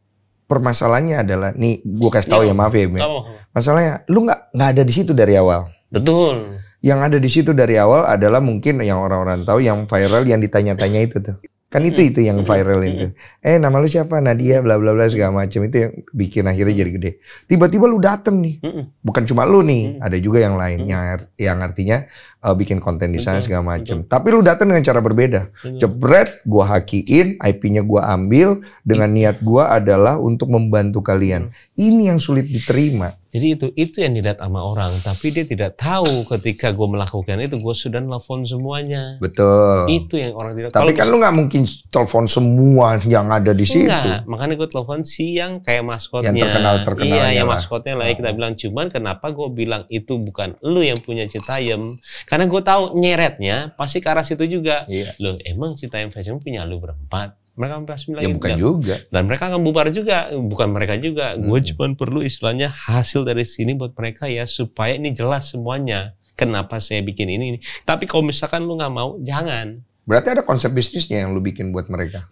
permasalahannya adalah, nih gue kasih tahu ya, maaf ya Im ya. Masalahnya lu nggak ada di situ dari awal. Betul. Yang ada di situ dari awal adalah mungkin yang orang-orang tahu, yang viral, yang ditanya-tanya itu tuh. Kan itu yang viral itu. Nama lu siapa? Nadia bla bla bla segala macam. Itu yang bikin akhirnya jadi gede. Tiba-tiba lu dateng nih. Bukan cuma lu nih, ada juga yang lain yang artinya bikin konten di sana segala macam. Tapi lu datang dengan cara berbeda. Jebret, gua hakiin, IP-nya gua ambil dengan niat gua adalah untuk membantu kalian. Ini yang sulit diterima. Jadi itu yang dilihat sama orang, tapi dia tidak tahu ketika gue melakukan itu gue sudah nelfon semuanya. Betul. Itu yang orang tidak. Tapi kan lu nggak mungkin telepon semua yang ada di situ. Enggak, makanya gue telepon yang kayak maskotnya. Yang terkenal. Iya, yang maskotnya lah. Kita bilang cuman kenapa gue bilang itu bukan lu yang punya Citayam? Karena gue tahu nyeretnya pasti ke arah situ juga. Iya. Loh, emang Citayam Fashion punya lu berempat? Mereka pasti bilang ya bukan juga. Dan mereka akan bubar juga, bukan mereka juga. Gue cuma perlu istilahnya hasil dari sini buat mereka ya supaya ini jelas semuanya. Kenapa saya bikin ini? Tapi kalau misalkan lu nggak mau, jangan. Berarti ada konsep bisnisnya yang lu bikin buat mereka.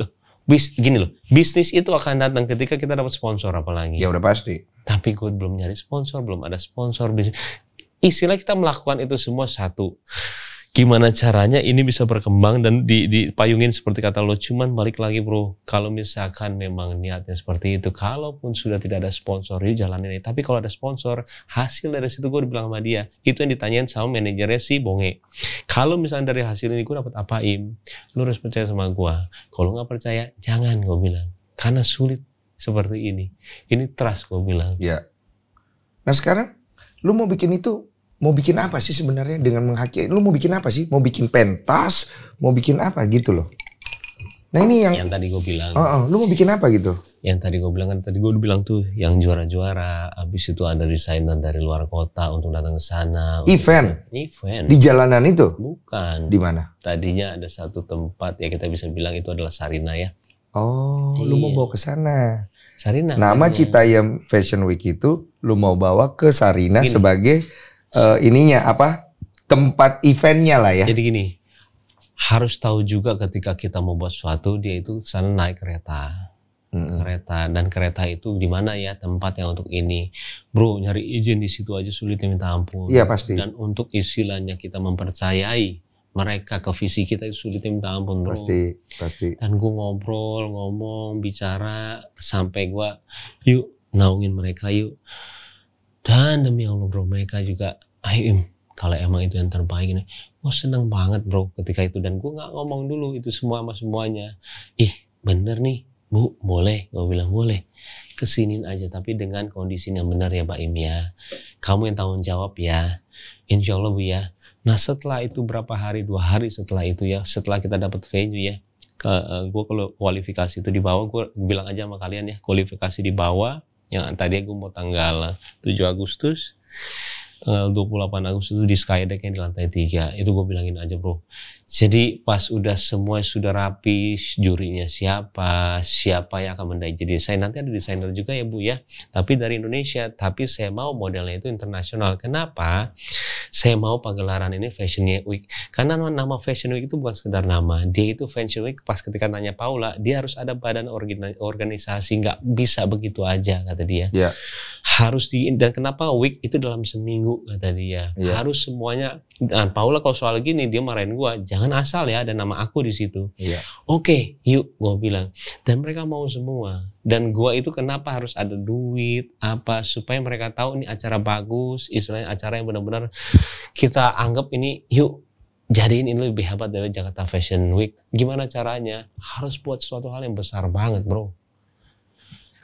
Gini loh, bisnis itu akan datang ketika kita dapat sponsor apalagi. Ya udah pasti. Tapi gue belum nyari sponsor, belum ada sponsor. Istilah kita melakukan itu semua satu. Gimana caranya ini bisa berkembang dan dipayungin seperti kata lo. Cuman balik lagi bro, kalau misalkan memang niatnya seperti itu, kalaupun sudah tidak ada sponsor, yuk jalanin ini. Tapi kalau ada sponsor, hasil dari situ gue bilang sama dia, itu yang ditanyain sama manajernya si Bonge. Kalau misalnya dari hasil ini gue dapat apa Im, lu harus percaya sama gue. Kalau nggak percaya, jangan gue bilang. Karena sulit seperti ini. Ini trust gue bilang. Ya. Nah sekarang, lu mau bikin itu, mau bikin apa sih sebenarnya dengan menghaki? Lu mau bikin apa sih? Mau bikin pentas? Mau bikin apa gitu loh? Nah ini yang tadi gue bilang. Lu mau bikin apa gitu? Yang tadi gue bilang kan tadi gue bilang tuh yang juara-juara. Abis itu ada desainer dari luar kota untuk datang ke sana. Event. Di jalanan itu? Bukan. Di mana? Tadinya ada satu tempat ya kita bisa bilang itu adalah Sarina ya. Oh, lu mau bawa ke sana. Sarina. Nama Citayam Fashion Week itu lu mau bawa ke Sarina sebagai tempat eventnya lah ya. Jadi gini, harus tahu juga ketika kita mau buat sesuatu, dia itu sana naik kereta. Dan kereta itu di mana ya tempatnya untuk ini. Bro, nyari izin di situ aja sulitnya minta ampun. Iya pasti. Dan untuk istilahnya kita mempercayai mereka ke visi kita itu sulitnya minta ampun bro. Pasti. Dan gue ngomong, bicara, sampai gue, yuk naungin mereka yuk. Dan demi Allah bro, mereka juga, ayo Im, kalau emang itu yang terbaik nih, gue seneng banget bro ketika itu. Dan gue gak ngomong dulu itu semua sama semuanya. Bener nih Bu, boleh, gue bilang boleh. Kesinin aja, tapi dengan kondisi yang benar ya Pak Im ya. Kamu yang tanggung jawab ya, insya Allah Bu ya. Nah setelah itu berapa hari, 2 hari setelah itu ya, setelah kita dapat venue ya, gue kalau kualifikasi itu di bawah, gue bilang aja sama kalian ya, kualifikasi di bawah. Yang tadi gue mau tanggal 7 Agustus, tanggal 28 Agustus itu di Skydeck-nya di lantai 3. Itu gue bilangin aja bro. Jadi pas udah semua sudah rapi, jurinya siapa yang akan menjadi desain. Nanti ada desainer juga ya Bu ya. Tapi dari Indonesia. Tapi saya mau modelnya itu internasional. Kenapa? Saya mau pagelaran ini Fashion Week. Karena nama Fashion Week itu bukan sekedar nama. Dia itu Fashion Week pas ketika nanya Paula, dia harus ada badan organisasi. Nggak bisa begitu aja kata dia. Yeah. Harus dan kenapa week itu dalam seminggu kata dia. Yeah. Harus semuanya. Dan Paula kalau soal gini dia marahin gua, jangan asal ya ada nama aku di situ. Yeah. Oke, yuk gua bilang. Dan mereka mau semua. Dan gua itu kenapa harus ada duit apa supaya mereka tahu ini acara bagus, istilahnya acara yang benar-benar kita anggap ini yuk jadiin ini lebih hebat dari Jakarta Fashion Week. Gimana caranya? Harus buat suatu hal yang besar banget, bro.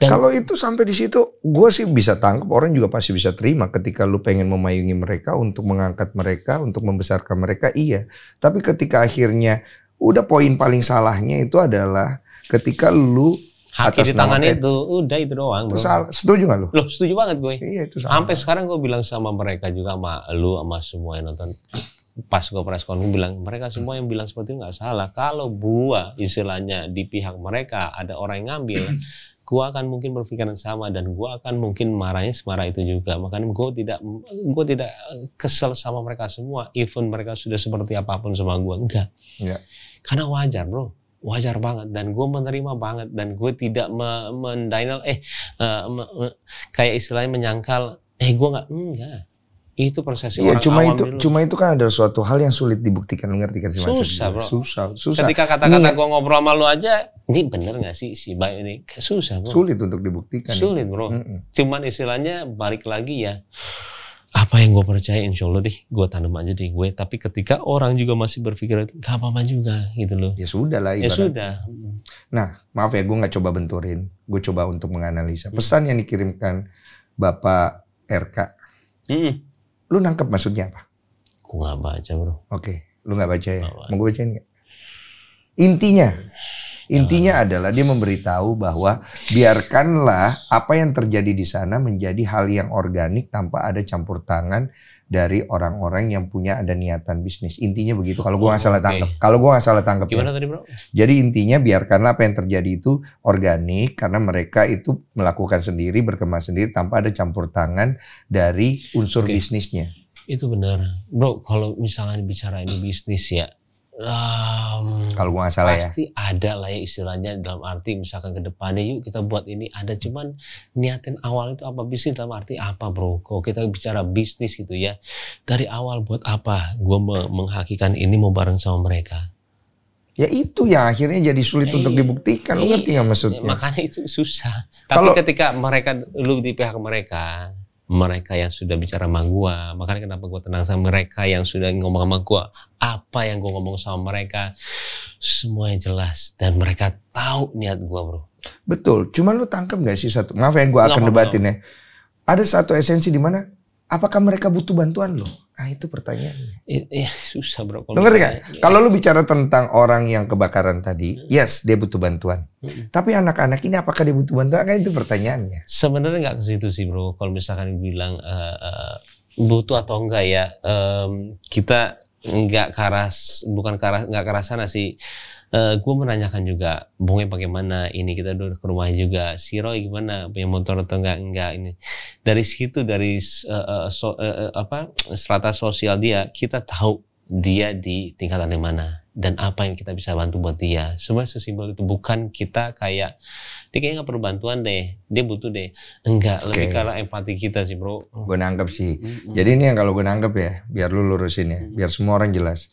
Kalau itu sampai di situ, gue sih bisa tangkap, orang juga pasti bisa terima ketika lu pengen memayungi mereka, untuk mengangkat mereka, untuk membesarkan mereka, iya. Tapi ketika akhirnya, udah poin paling salahnya itu adalah ketika lu haki di tangan itu, udah itu doang bro. Setuju gak lu? Loh setuju banget gue. Iya itu salah. Sampai sekarang gue bilang sama mereka juga, sama lu, sama semua yang nonton. Pas gue press con, gue bilang, mereka semua yang bilang seperti itu gak salah. Kalau gua istilahnya di pihak mereka ada orang yang ngambil, gua akan mungkin berpikiran sama dan gua akan mungkin marahnya semarah itu juga. Makanya gua tidak kesel sama mereka semua, even mereka sudah seperti apapun sama gua, enggak. Ya. Karena wajar bro, wajar banget dan gua menerima banget dan gue tidak mendainal kayak istilahnya menyangkal gua enggak. Itu persepsi Iya, orang awam dulu. Cuma itu kan ada suatu hal yang sulit dibuktikan, lu ngerti kan sih maksudnya? Susah, bro. Susah. Ketika kata-kata gue ngobrol sama lu aja, ini bener gak sih si Bayu ini? Kayak susah, bro. Sulit untuk dibuktikan. Sulit, bro. Cuman istilahnya balik lagi ya, apa yang gue percaya insya Allah deh, gue tanam aja di gue. Tapi ketika orang juga masih berpikir, gak apa-apa juga gitu loh. Ya sudah lah. Ya sudah. Nah, maaf ya, gue gak coba benturin. Gue coba untuk menganalisa. Pesan yang dikirimkan Bapak RK. Lu nangkep maksudnya apa? Gue gak baca, bro. Oke, lu gak baca ya? Gak baca. Mau gue bacain gak? Intinya adalah dia memberitahu bahwa biarkanlah apa yang terjadi di sana menjadi hal yang organik tanpa ada campur tangan dari orang-orang yang punya ada niatan bisnis. Intinya begitu. Kalau gue nggak salah tangkap. Kalau gue nggak salah tangkap. Gimana tadi, bro? Jadi intinya biarkanlah apa yang terjadi itu organik karena mereka itu melakukan sendiri, berkembang sendiri tanpa ada campur tangan dari unsur bisnisnya. Itu benar, bro. Kalau misalnya bicara ini bisnis ya. Kalau gue nggak salah pasti ada lah ya istilahnya dalam arti misalkan ke depannya yuk kita buat ini ada, cuman niatin awal itu apa, bisnis dalam arti apa, bro? Kalau kita bicara bisnis gitu ya, dari awal buat apa gue menghakikan ini mau bareng sama mereka? Ya itu yang akhirnya jadi sulit untuk dibuktikan. Lu ngerti gak maksudnya? Makanya itu susah. Tapi ketika mereka, lu di pihak mereka yang sudah bicara sama gua, makanya kenapa gua tenang sama mereka yang sudah ngomong sama gua, apa yang gua ngomong sama mereka semuanya jelas dan mereka tahu niat gua, bro. Betul, cuman lu tangkap gak sih satu, maaf ya gua akan debatin ya, ada satu esensi di mana apakah mereka butuh bantuan lo? Nah itu pertanyaannya. Iya susah, bro. Lu ngerti gak? Ya. Kalau lu bicara tentang orang yang kebakaran tadi, yes dia butuh bantuan. Tapi anak-anak ini apakah dia butuh bantuan? Kan itu pertanyaannya. Sebenarnya nggak ke situ sih, bro. Kalau misalkan bilang butuh atau enggak ya, kita nggak ke arah sana sih. Gue menanyakan juga, Bungnya bagaimana ini, kita udah ke rumah juga, si Roy gimana, punya motor atau enggak ini. Dari situ, dari strata sosial dia, kita tahu dia di tingkatan yang mana dan apa yang kita bisa bantu buat dia. Semua sesimpel itu, bukan kita kayak dia kayaknya nggak perlu bantuan deh, dia butuh deh. Enggak, lebih karena empati kita sih, bro. Gue nangkep sih. Jadi ini yang kalau gue nangkep ya, biar lu lurusin ya, biar semua orang jelas.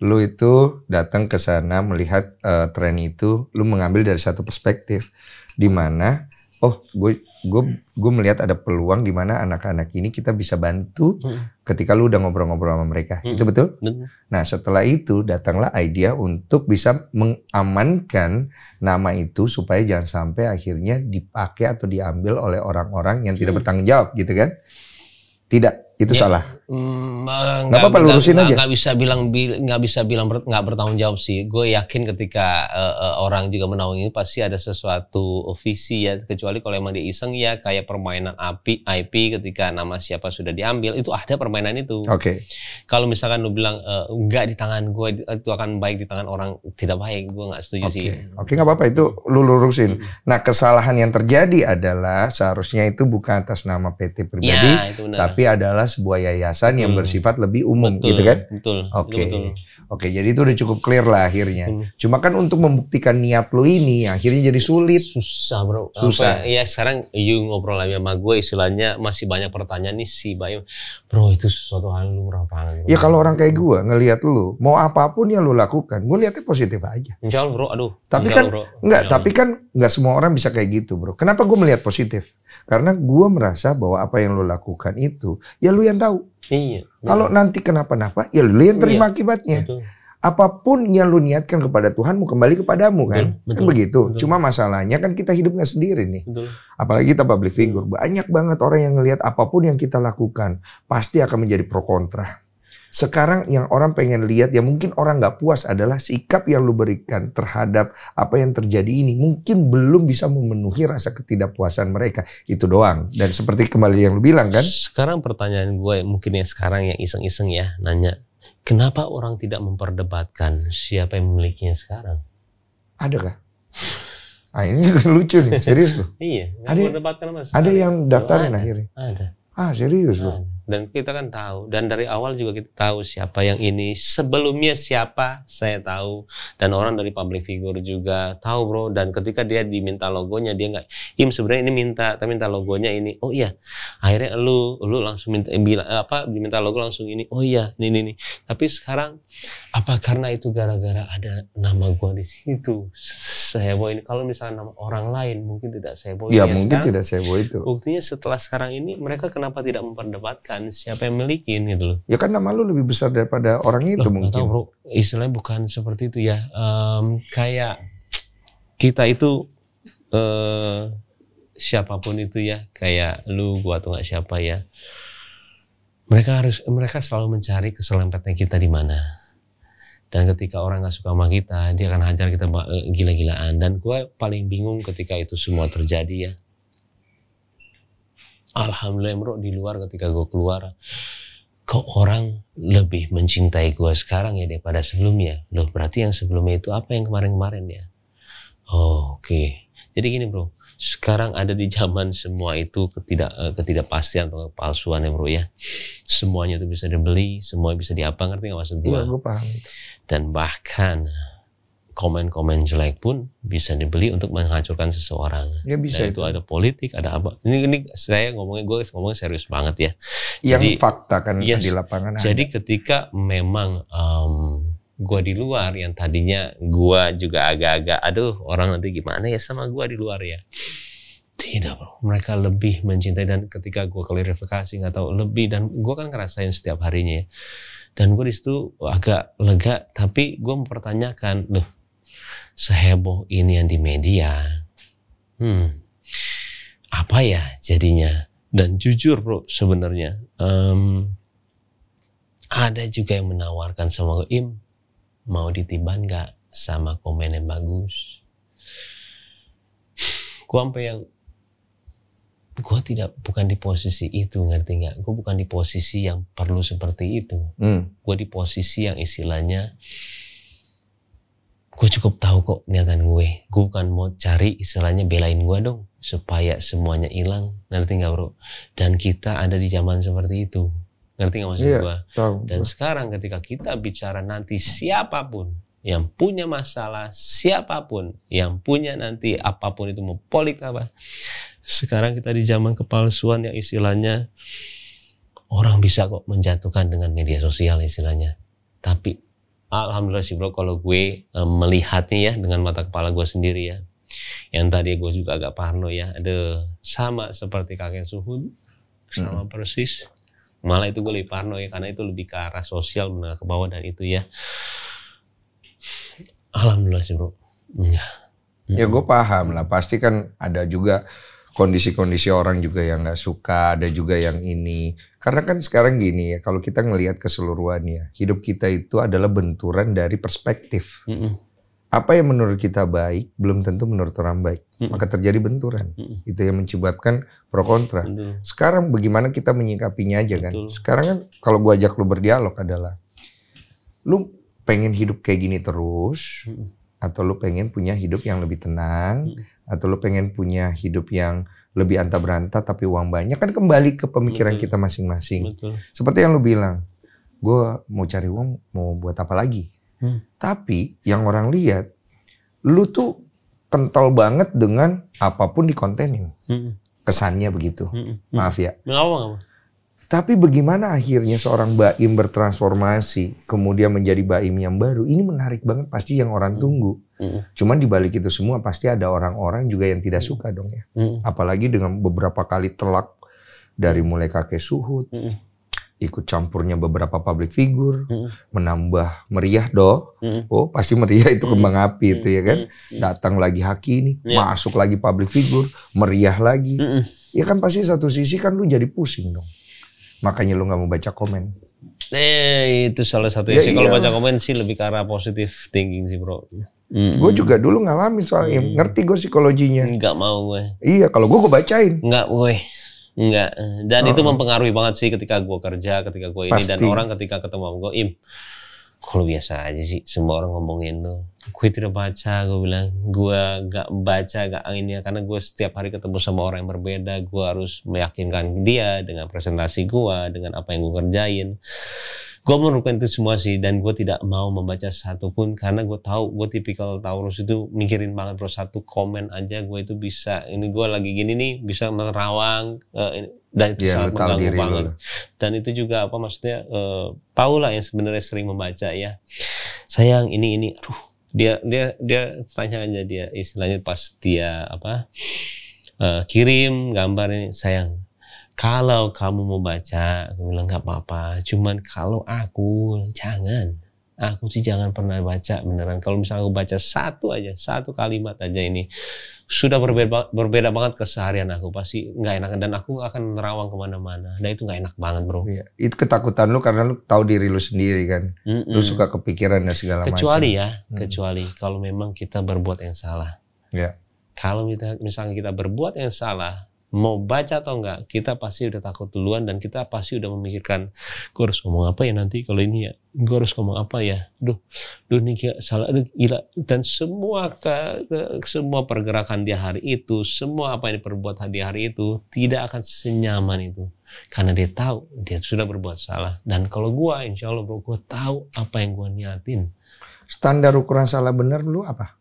Lu itu datang ke sana melihat tren itu, lu mengambil dari satu perspektif di mana gue melihat ada peluang di mana anak-anak ini kita bisa bantu ketika lu udah ngobrol-ngobrol sama mereka. Itu betul? Nah, setelah itu datanglah ide untuk bisa mengamankan nama itu supaya jangan sampai akhirnya dipakai atau diambil oleh orang-orang yang tidak bertanggung jawab, gitu kan? Tidak, itu salah. Nggak apa-apa, lurusin aja. Nggak bisa bilang nggak bertanggung jawab sih. Gue yakin ketika orang juga menaungi pasti ada sesuatu visi ya. Kecuali kalau emang dia iseng ya, kayak permainan IP ketika nama siapa sudah diambil, itu ada permainan itu. Oke. Kalau misalkan lu bilang nggak di tangan gue, itu akan baik di tangan orang tidak baik, gue nggak setuju sih. Oke, nggak apa-apa, itu lu lurusin. Nah, kesalahan yang terjadi adalah seharusnya itu bukan atas nama PT pribadi, tapi adalah sebuah yayasan yang bersifat lebih umum, gitu kan? Betul. Oke, jadi itu udah cukup clear lah akhirnya. Cuma kan untuk membuktikan niat lo ini akhirnya jadi sulit. Susah, bro. Susah. Ya sekarang you ngobrol lagi sama gue, istilahnya masih banyak pertanyaan nih si Bayu. Bro, itu sesuatu hal lumrah banget. Ya kalau orang kayak gue ngelihat lu, mau apapun yang lu lakukan, gue lihatnya positif aja. Insya Allah, bro. Aduh. Tapi kan nggak semua orang bisa kayak gitu, bro. Kenapa gue melihat positif? Karena gue merasa bahwa apa yang lu lakukan itu, ya lu yang tahu. Iya. Kalau nanti kenapa-napa, ya lu yang terima akibatnya. Betul. Apapun yang lu niatkan kepada Tuhan mau kembali kepadamu kan? Betul. Kan begitu. Betul. Cuma masalahnya kan kita hidup nggak sendiri nih. Betul. Apalagi kita public figure. Banyak banget orang yang ngelihat apapun yang kita lakukan pasti akan menjadi pro kontra. Sekarang yang orang pengen lihat, ya mungkin orang nggak puas adalah sikap yang lu berikan terhadap apa yang terjadi ini. Mungkin belum bisa memenuhi rasa ketidakpuasan mereka. Itu doang. Dan seperti kembali yang lu bilang kan. Sekarang pertanyaan gue mungkin yang sekarang yang iseng-iseng ya nanya. Kenapa orang tidak memperdebatkan siapa yang memilikinya sekarang? Adakah? Ah ini lucu nih, serius loh. Iya. Ada yang daftarin akhirnya. Ada. Ah serius loh. Dan kita kan tahu, dan dari awal juga kita tahu siapa yang ini, sebelumnya siapa saya tahu, dan orang dari public figure juga tahu bro. Dan ketika dia diminta logonya, dia nggak, sebenarnya ini minta, tapi minta logonya ini, oh iya, akhirnya lu langsung minta diminta logo langsung ini, oh iya, ini. Tapi sekarang apa karena itu gara-gara ada nama gua di situ, seheboh ini? Kalau misalnya nama orang lain mungkin tidak seheboh. Ya mungkin tidak seheboh itu. Buktinya setelah sekarang ini mereka kenapa tidak memperdebatkan siapa yang milikin gitu loh. Ya kan nama lu lebih besar daripada orang itu mungkin. Tahu bro, istilahnya bukan seperti itu ya. Kayak kita itu siapapun itu ya, kayak lu, gua atau nggak siapa ya. Mereka selalu mencari keserempetnya kita di mana. Dan ketika orang nggak suka sama kita, dia akan hajar kita gila-gilaan. Dan gua paling bingung ketika itu semua terjadi ya. Alhamdulillah bro, di luar ketika gue keluar, kok orang lebih mencintai gue sekarang ya daripada sebelumnya. Loh berarti yang sebelumnya itu apa yang kemarin-kemarin ya? Oh, oke. Jadi gini bro, sekarang ada di zaman semua itu ketidakpastian atau kepalsuan ya bro ya. Semuanya itu bisa dibeli, semua bisa diapa, ngerti gak maksud gue? Iya, gue paham. Dan bahkan komen-komen jelek pun bisa dibeli untuk menghancurkan seseorang. Ya bisa. Itu ada politik, ada apa. Ini gue ngomong serius banget ya. Yang fakta kan di lapangan. Jadi ketika memang gue di luar, yang tadinya gue juga agak-agak, aduh orang nanti gimana ya sama gue di luar ya. Tidak bro, mereka lebih mencintai. Dan ketika gue klarifikasi nggak tahu lebih, dan gue kan ngerasain setiap harinya ya. Dan gue di situ agak lega, tapi gue mempertanyakan, loh seheboh ini yang di media, apa ya jadinya? Dan jujur bro, sebenarnya ada juga yang menawarkan sama gue, mau ditiban gak sama komen yang bagus? Gue sampai yang, gue bukan di posisi itu, ngerti nggak? Gue bukan di posisi yang perlu seperti itu. Gue di posisi yang istilahnya, gue cukup tahu kok niatan gue. Gue bukan mau cari istilahnya belain gue dong supaya semuanya hilang, ngerti nggak bro? Dan kita ada di zaman seperti itu, ngerti nggak maksud gue? Dan sekarang ketika kita bicara nanti siapapun yang punya masalah, siapapun yang punya nanti apapun itu mau politik apa. Sekarang kita di zaman kepalsuan yang istilahnya orang bisa kok menjatuhkan dengan media sosial istilahnya. Tapi alhamdulillah sih bro, kalau gue melihatnya ya dengan mata kepala gue sendiri ya. Yang tadi gue juga agak parno ya. Ada sama seperti kakek Suhud, sama persis. Malah itu gue lebih parno ya, karena itu lebih ke arah sosial, menengah ke bawah dan itu ya. Alhamdulillah sih bro. Ya gue paham lah, pasti kan ada juga kondisi-kondisi orang juga yang nggak suka, ada juga yang ini. Karena kan sekarang gini ya, kalau kita ngelihat keseluruhannya, hidup kita itu adalah benturan dari perspektif. Apa yang menurut kita baik, belum tentu menurut orang baik. Maka terjadi benturan. Itu yang menyebabkan pro kontra. Sekarang bagaimana kita menyikapinya aja kan. Sekarang kan kalau gue ajak lu berdialog adalah, lu pengen hidup kayak gini terus, atau lu pengen punya hidup yang lebih tenang, atau lu pengen punya hidup yang lebih anta beranta tapi uang banyak, kan kembali ke pemikiran kita masing-masing. Seperti yang lu bilang, gue mau cari uang mau buat apa lagi? Tapi yang orang lihat, lu tuh kental banget dengan apapun dikontenin. Kesannya begitu. Maaf ya. Tapi bagaimana akhirnya seorang Baim bertransformasi, kemudian menjadi Baim yang baru, ini menarik banget, pasti yang orang tunggu. Cuman di balik itu semua pasti ada orang-orang juga yang tidak suka dong ya. Apalagi dengan beberapa kali telak dari mulai kakek Suhud, ikut campurnya beberapa public figure, menambah meriah doh. Oh pasti meriah itu kembang api itu ya kan. Datang lagi Haki ini, masuk lagi public figure, meriah lagi. Ya kan pasti satu sisi kan lu jadi pusing dong. Makanya lu gak mau baca komen. Itu salah satu sih. Kalau baca komen sih lebih ke arah positive thinking sih bro. Gue juga dulu ngalamin soalnya. Ngerti gue psikologinya. Enggak mau gue. Iya kalau gue bacain. Enggak gue. Enggak. Dan itu mempengaruhi banget sih ketika gue kerja, ketika gue ini. Pasti. Dan orang ketika ketemu sama gue, kalau biasa aja sih, semua orang ngomongin tuh. Gue tidak baca, gue bilang. Gue gak baca, gak ini ya. Karena gue setiap hari ketemu sama orang yang berbeda. Gue harus meyakinkan dia dengan presentasi gue, dengan apa yang gue kerjain. Gue memerlukan itu semua sih, dan gue tidak mau membaca satupun karena gue tahu gue tipikal Taurus itu mikirin banget bro, satu komen aja gue itu bisa, ini gue lagi gini nih bisa menerawang, dan itu sangat mengganggu banget. Dan itu juga apa maksudnya, Paula yang sebenarnya sering membaca ya, sayang ini, aduh dia tanya aja, dia istilahnya pas dia apa kirim gambar ini, sayang kalau kamu mau baca, aku bilang nggak apa-apa. Cuman kalau aku jangan, aku sih jangan pernah baca beneran. Kalau misalnya aku baca satu kalimat aja ini sudah berbeda banget keseharian aku, pasti nggak enak dan aku akan nerawang kemana-mana. Nah itu nggak enak banget bro. Iya. Itu ketakutan lu karena lu tahu diri lu sendiri kan. Lu suka kepikiran dan segala macam. Kecuali kalau memang kita berbuat yang salah. Ya. Kalau misalnya kita berbuat yang salah, mau baca atau enggak, kita pasti udah takut duluan dan kita pasti udah memikirkan, gue harus ngomong apa ya nanti kalau ini ya, gue harus ngomong apa ya, duh ini salah, gila. Dan semua semua pergerakan dia hari itu, semua apa yang diperbuat di hari itu tidak akan senyaman itu, karena dia tahu dia sudah berbuat salah. Dan kalau gue, insya Allah bro, gue tahu apa yang gue niatin. Standar ukuran salah benar lu apa?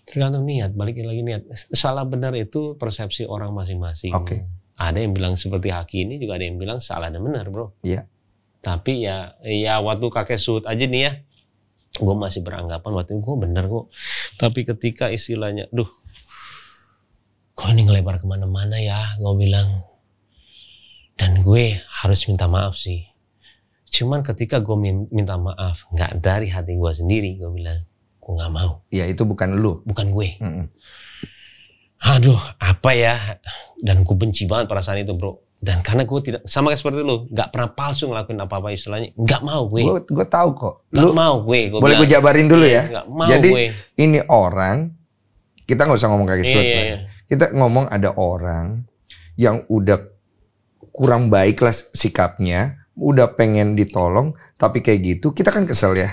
Tergantung niat, balik lagi niat. Salah benar itu persepsi orang masing-masing. Okay. Ada yang bilang seperti Haki ini, juga ada yang bilang salah dan benar bro. Iya. Tapi ya waktu kakek sud aja nih ya, gue masih beranggapan waktu itu gue benar kok. Tapi ketika istilahnya, duh, kok ini ngelebar kemana-mana ya, gue bilang. Dan gue harus minta maaf sih. Cuman ketika gue minta maaf, nggak dari hati gue sendiri, gue bilang, gue nggak mau. Ya itu bukan lu. Bukan gue. Aduh, apa ya? Dan gue benci banget perasaan itu bro. Dan karena gue tidak, sama kayak seperti lu, nggak pernah palsu ngelakuin apa-apa istilahnya. Nggak mau gue. Gue tahu kok. Nggak mau gue. Boleh gue jabarin dulu ya? Nggak mau jadi gue. Ini orang, kita nggak usah ngomong kayak gitu. Kita ngomong ada orang yang udah kurang baik lah sikapnya, udah pengen ditolong, tapi kayak gitu, kita kan kesel ya.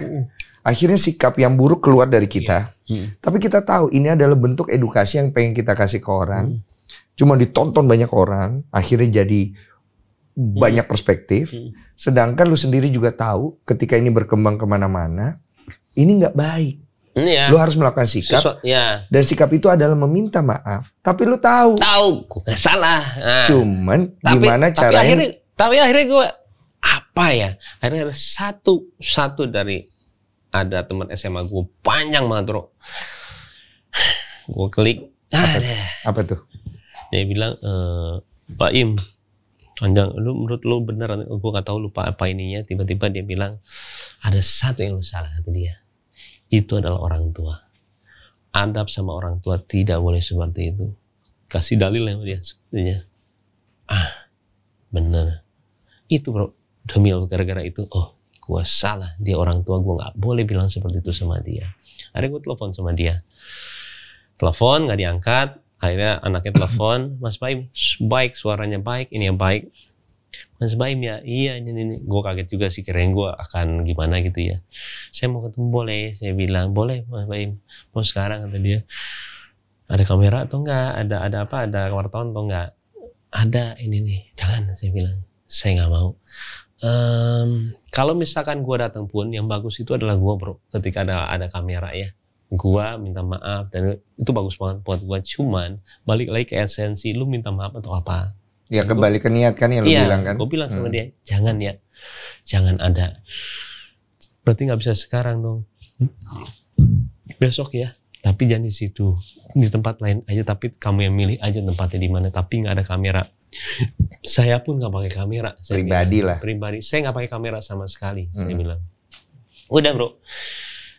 Akhirnya sikap yang buruk keluar dari kita. Tapi kita tahu ini adalah bentuk edukasi yang pengen kita kasih ke orang. Cuma ditonton banyak orang, akhirnya jadi banyak perspektif. Sedangkan lu sendiri juga tahu ketika ini berkembang kemana-mana, ini nggak baik. Lu harus melakukan sikap. Dan sikap itu adalah meminta maaf. Tapi lu tahu. Gue nggak salah. Nah. Cuman gimana caranya? Tapi akhirnya gue apa ya? Akhirnya ada satu dari ada teman SMA gue panjang banget bro. Gue klik. Apa tuh? Dia bilang, Pak Im, panjang. Menurut lu bener? Gue nggak tahu lupa apa ininya. Tiba-tiba dia bilang, ada satu yang lu salah kata dia. Itu adalah orang tua. Adab sama orang tua tidak boleh seperti itu. Kasih dalil yang dia sepertinya. Bener. Itu bro. Demi Allah gara-gara itu. Oh. Gue salah, dia orang tua, gue gak boleh bilang seperti itu sama dia. Akhirnya gue telepon sama dia. Telepon gak diangkat. Akhirnya anaknya telepon, Mas Baim, baik, suaranya baik, ini yang baik. Mas Baim ya, iya ini. Gue kaget juga sih, kirain gue akan gimana gitu ya. Saya mau ketemu, boleh? Saya bilang, boleh Mas Baim. Mau sekarang, kata dia. Ada kamera atau enggak? Ada apa? Ada wartawan atau enggak? Ada, ini nih. Jangan, saya bilang. Saya gak mau. Kalau misalkan gue datang pun yang bagus itu adalah gue bro, ketika ada kamera ya, gue minta maaf dan itu bagus banget buat gue. Cuman balik lagi ke esensi, lu minta maaf atau apa? Ya kembali ke niat kan yang lu bilang kan. Gue bilang sama dia, jangan ya, jangan ada. Berarti nggak bisa sekarang dong. Besok ya. Tapi jangan di situ, di tempat lain aja. Tapi kamu yang milih aja tempatnya di mana. Tapi nggak ada kamera. Saya pun nggak pakai kamera. Pribadi lah. Pribadi. Saya nggak pakai kamera sama sekali. Saya bilang. Udah bro.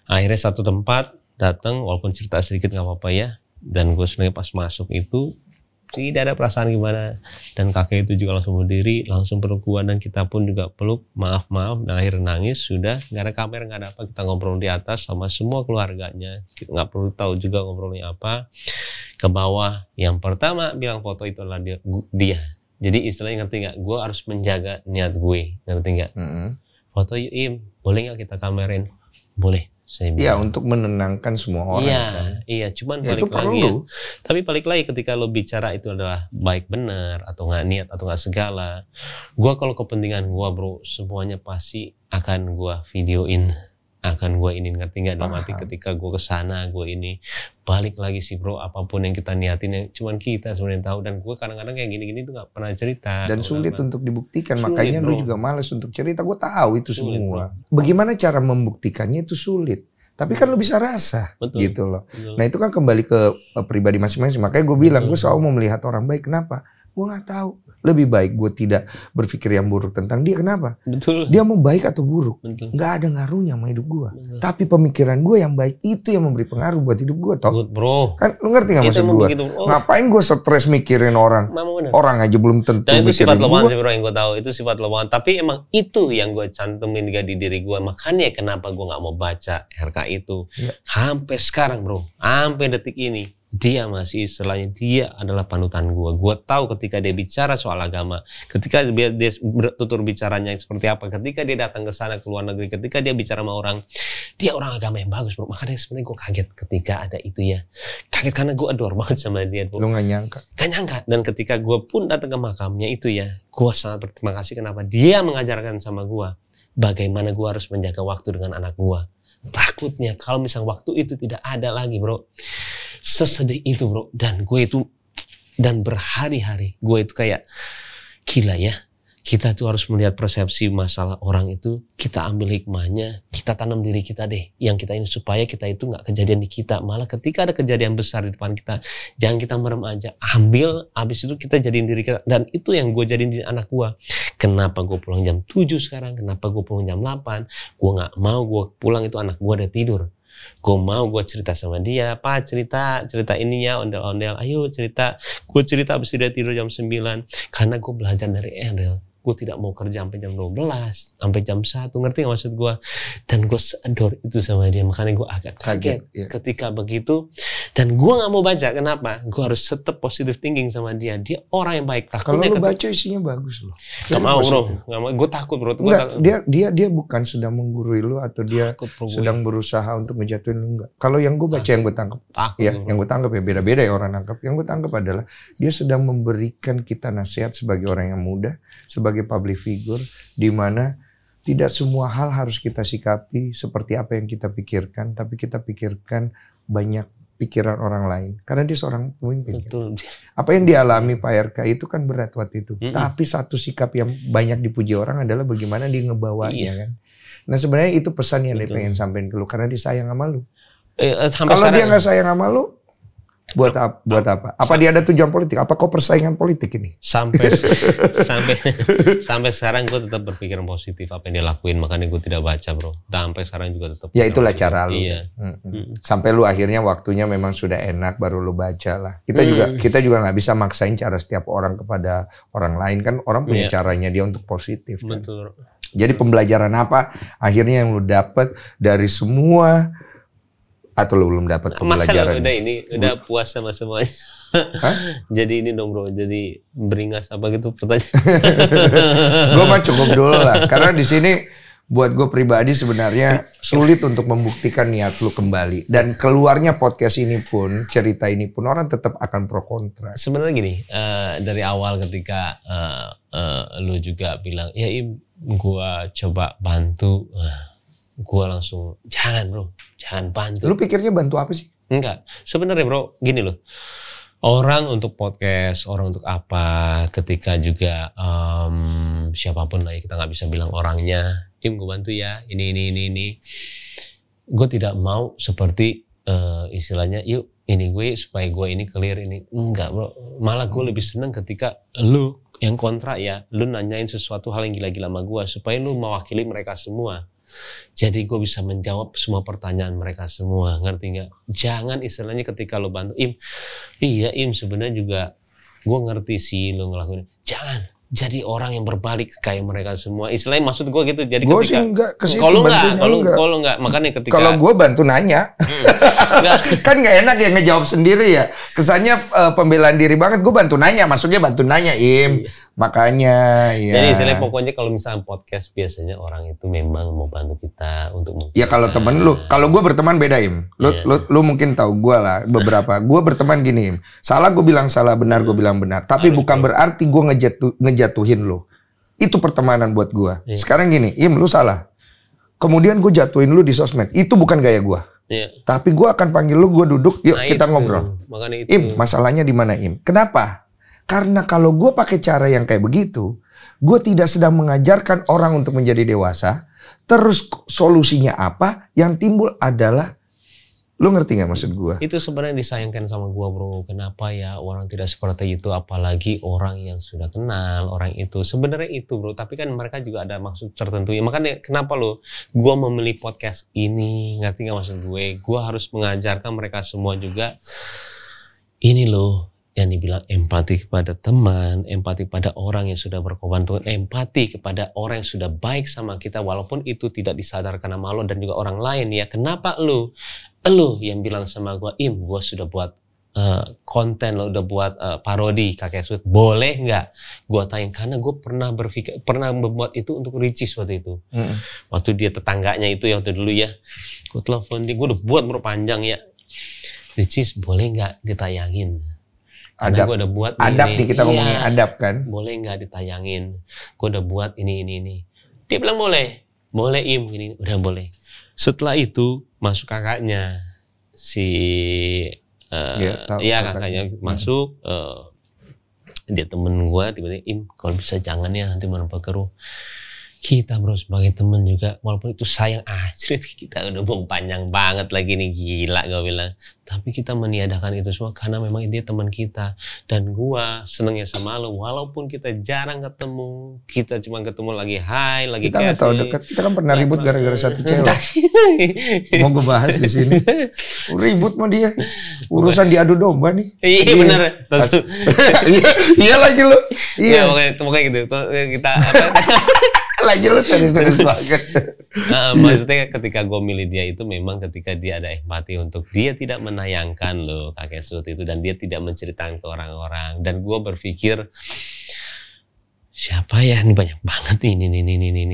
Akhirnya satu tempat datang, walaupun cerita sedikit nggak apa-apa ya. Dan gue sebenarnya pas masuk itu tidak ada perasaan gimana. Dan kakek itu juga langsung berdiri, langsung peluk gue dan kita pun juga peluk. Maaf. Dan akhirnya nangis. Sudah nggak ada kamera, nggak ada apa. Kita ngobrol di atas sama semua keluarganya. Kita nggak perlu tahu juga ngobrolnya apa. Ke bawah, yang pertama bilang foto itu adalah dia. Jadi istilahnya ngerti nggak? Gue harus menjaga niat gue, ngerti nggak? foto yuk Im, boleh nggak kita kamerin? Boleh. Iya, untuk menenangkan semua orang. Iya, kan? iya. Cuman Ya, balik lagi ya. perlu. Tapi balik lagi ketika lo bicara itu adalah baik benar atau nggak niat atau nggak segala. Gua kalau kepentingan gua bro, semuanya pasti akan gua videoin, akan gua ini, ngerti nggak? Dalam arti ketika gua kesana, gua ini balik lagi sih bro. Apapun yang kita niatin, yang cuman kita sebenarnya tahu. Dan gua kadang-kadang kayak gini-gini tuh nggak pernah cerita. Dan sulit untuk dibuktikan, Sulit, makanya bro. lu juga males untuk cerita. Gue tahu itu Sulit, semua. Bagaimana cara membuktikannya itu sulit. Tapi kan lu bisa rasa, Betul. gitu loh. Betul. Nah itu kan kembali ke pribadi masing-masing. Makanya gue bilang, gue selalu mau melihat orang baik. Kenapa? Gue nggak tahu. Lebih baik gue tidak berpikir yang buruk tentang dia. Kenapa? Betul. Dia mau baik atau buruk, Betul. nggak ada ngaruhnya sama hidup gue. Betul. Tapi pemikiran gue yang baik itu yang memberi pengaruh buat hidup gue, toh. Good bro. Kan lu ngerti nggak Itu maksud emang gue? begitu. Oh. Ngapain gue stres mikirin orang? Memang benar. Orang aja belum tentu Dan itu sifat mikirin lemah gue. sih bro, yang gue tahu itu sifat lemah. Tapi emang itu yang gue cantumin juga di diri gue. Makanya kenapa gue nggak mau baca RK itu. Ya. Sampai sekarang bro, sampai detik ini dia masih istilahnya dia adalah panutan gue. Gue tahu ketika dia bicara soal agama, ketika dia tutur bicaranya seperti apa, ketika dia datang ke sana ke luar negeri, ketika dia bicara sama orang, dia orang agama yang bagus bro. Makanya sebenarnya gue kaget ketika ada itu ya. Kaget karena gue adore banget sama dia bro. Lu nggak nyangka. Gak nyangka. Dan ketika gue pun datang ke makamnya itu ya, gue sangat berterima kasih kenapa dia mengajarkan sama gue bagaimana gue harus menjaga waktu dengan anak gue. Takutnya kalau misalnya waktu itu tidak ada lagi bro, sesedih itu bro. Dan gue itu, dan berhari-hari gue itu kayak gila ya. Kita tuh harus melihat persepsi masalah orang itu, kita ambil hikmahnya, kita tanam diri kita deh. Yang kita ini supaya kita itu gak kejadian di kita. Malah ketika ada kejadian besar di depan kita, jangan kita merem aja. Ambil, habis itu kita jadiin diri kita. Dan itu yang gue jadiin di anak gue. Kenapa gue pulang jam 7 sekarang? Kenapa gue pulang jam 8? Gue gak mau gue pulang itu anak gue udah tidur. Gue mau gue cerita sama dia, Pak cerita ini ya, ondel-ondel. Ayo cerita. Gue cerita habis dia tidur jam 9. Karena gue belajar dari Eril. Gue tidak mau kerja sampai jam 12, sampai jam 1, ngerti gak maksud gue? Dan gue adore itu sama dia, makanya gue agak kaget ya. ketika begitu. Dan gue gak mau baca, kenapa? Gue harus tetap positive thinking sama dia. Dia orang yang baik. Kalau lu baca isinya bagus loh. Gak mau bro, gak mau. Gue takut bro. Enggak, dia bukan sedang menggurui lu atau dia takut, bro, sedang berusaha untuk ngejatuhin lu, enggak. Kalau yang gue baca, yang gue tangkap, takut, ya, bro. yang gue tangkap ya beda-beda ya orang nangkap. Yang gue tangkap adalah dia sedang memberikan kita nasihat sebagai orang yang muda, sebagai public figure, di mana tidak semua hal harus kita sikapi seperti apa yang kita pikirkan, tapi kita pikirkan banyak pikiran orang lain. Karena dia seorang pemimpin. Betul. Apa yang dialami Pak RK itu kan berat waktu itu. Tapi satu sikap yang banyak dipuji orang adalah bagaimana dia ngebawanya kan. Nah sebenarnya itu pesan yang dia pengen sampein ke lu. Karena dia sayang sama lu. Kalau dia nggak sayang sama lu, buat apa? Apa dia ada tujuan politik? Apa kau persaingan politik ini? Sampai sekarang gue tetap berpikir positif apa yang dia lakuin, makanya gue tidak baca bro. Sampai sekarang juga tetap. Ya itulah cara lu. Iya. Sampai lu akhirnya waktunya memang sudah enak baru lu baca lah. Kita juga nggak bisa maksain cara setiap orang kepada orang lain kan. Orang punya caranya dia untuk positif. Kan? Betul. Jadi pembelajaran apa akhirnya yang lu dapat dari semua? Atau lu belum dapat pembelajaran? Masa udah puas sama semuanya. Jadi ini dong bro, jadi beringas apa gitu pertanyaan. Gue mah cukup dulu lah, karena di sini buat gue pribadi sebenarnya sulit untuk membuktikan niat lu kembali. Dan keluarnya podcast ini pun, cerita ini pun orang tetap akan pro kontra. Sebenarnya gini, dari awal ketika lu juga bilang, ya Im, gue coba bantu. Gue langsung jangan bro, jangan bantu. Lu pikirnya bantu apa sih? Enggak, sebenarnya bro gini loh, orang untuk podcast, orang untuk apa, ketika juga siapapun lah ya, kita nggak bisa bilang orangnya, Im gue bantu ya, ini. Gue tidak mau seperti istilahnya, yuk ini gue supaya gue ini clear ini, enggak bro. Malah gue lebih seneng ketika lu yang kontra ya, lu nanyain sesuatu hal yang gila-gila sama gue supaya lu mewakili mereka semua. Jadi gue bisa menjawab semua pertanyaan mereka semua, ngerti nggak? Jangan istilahnya ketika lo bantu Im, iya Im sebenarnya juga gue ngerti sih lo ngelakuin. Jangan jadi orang yang berbalik kayak mereka semua. Istilahnya maksud gue gitu. Jadi gue ketika sih enggak kesitu, kalau enggak, makanya ketika kalau gue bantu nanya, kan nggak enak ya ngejawab sendiri ya. Kesannya pembelaan diri banget. Gue bantu nanya, maksudnya bantu nanya Im. Makanya ya. Jadi istilahnya pokoknya kalau misalnya podcast biasanya orang itu memang mau bantu kita untuk ya kalau temen lu, kalau gue berteman beda Im. Lu mungkin tahu gue lah beberapa. Gue berteman gini Im. Salah gue bilang salah, benar gue bilang benar. Tapi bukan berarti gue ngejatuhin lu. Itu pertemanan buat gue. Sekarang gini, Im lu salah. Kemudian gue jatuhin lu di sosmed. Itu bukan gaya gue. Tapi gue akan panggil lu, gue duduk, yuk kita ngobrol. Im, masalahnya di mana Im? Kenapa? Karena kalau gue pakai cara yang kayak begitu, gue tidak sedang mengajarkan orang untuk menjadi dewasa. Terus solusinya apa? Yang timbul adalah, lu ngerti gak maksud gue? Itu sebenarnya disayangkan sama gue bro. Kenapa ya orang tidak seperti itu? Apalagi orang yang sudah kenal orang itu. Sebenarnya itu bro. Tapi kan mereka juga ada maksud tertentu. Ya, makanya kenapa lo? Gue memilih podcast ini. Ngerti gak maksud gue? Gue harus mengajarkan mereka semua juga. Ini loh. Yang dibilang empati kepada teman, empati pada orang yang sudah berkorban Tuhan, empati kepada orang yang sudah baik sama kita walaupun itu tidak disadarkan sama lo dan juga orang lain ya. Kenapa lu yang bilang sama gue, Im, gue sudah buat konten, lo udah buat parodi kakek Sweet, boleh nggak? Gue tanya karena gue pernah membuat itu untuk Ricis waktu itu. Waktu dia tetangganya itu ya waktu dulu ya, gue telepon dia, gue udah buat panjang ya, Ricis boleh nggak ditayangin? Karena gue udah buat adab nih kita ngomongin adab kan. Boleh nggak ditayangin? Gue udah buat ini. Dia bilang boleh Im, ini udah boleh. Setelah itu masuk kakaknya kakaknya masuk. Dia temen gue tiba-tiba Im, kalau bisa jangan ya nanti mana keruh. Kita bro sebagai teman juga walaupun itu sayang asli kita udah bong panjang banget lagi nih gila gue bilang, tapi kita meniadakan itu semua karena memang dia teman kita dan gua senengnya sama lo walaupun kita jarang ketemu, kita cuma ketemu lagi hai lagi kita nggak tahu dekat, kita kan pernah ribut gara-gara satu cewek. Mau gue bahas di sini ribut sama dia urusan diadu domba nih. Iya benar. Iya lagi lo. Iya pokoknya gitu kita lagi lu serius banget. Maksudnya ketika gue milih dia itu memang ketika dia ada empati untuk dia tidak menayangkan loh kakek Sut itu dan dia tidak menceritakan ke orang-orang dan gue berpikir siapa ya ini banyak banget ini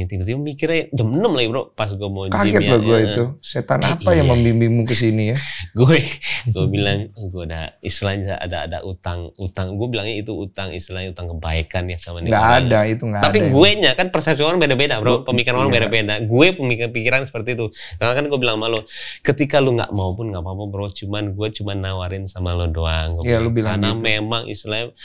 tiba-tiba mikirnya jam 6 lagi bro pas gue mau kaget gym ya. Gue itu setan apa yang membimbingmu ke sini ya? gue bilang gue ada istilahnya ada utang gue bilangnya itu utang istilahnya utang kebaikan ya sama nih. Nggak ada itu nggak ada. Tapi gue nya kan persepsi orang beda-beda bro, pemikiran orang beda-beda. Gue pemikiran seperti itu. Karena kan gue bilang sama lo, ketika lu nggak mau pun nggak apa-apa bro, gue cuman nawarin sama lo doang. Iya lu bilang karena gitu. memang istilahnya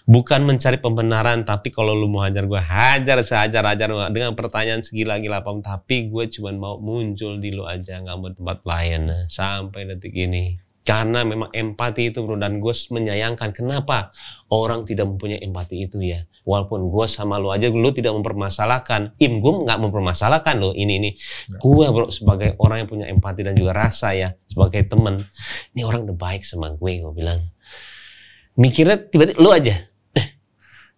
bukan mencari pembenaran, tapi kalau lu mau hajar gue hajar sehajar-hajar dengan pertanyaan segila-gila apapun, tapi gue cuma mau muncul di lu aja, nggak mau tempat lain sampai detik ini. Karena memang empati itu bro, dan gue menyayangkan kenapa orang tidak mempunyai empati itu ya. Walaupun gue sama lu aja, lu tidak mempermasalahkan. Im, gue nggak mempermasalahkan lo ini. Gue bro sebagai orang yang punya empati dan juga rasa ya, sebagai temen, ini orang udah baik sama gue bilang. Mikirnya tiba-tiba lu aja.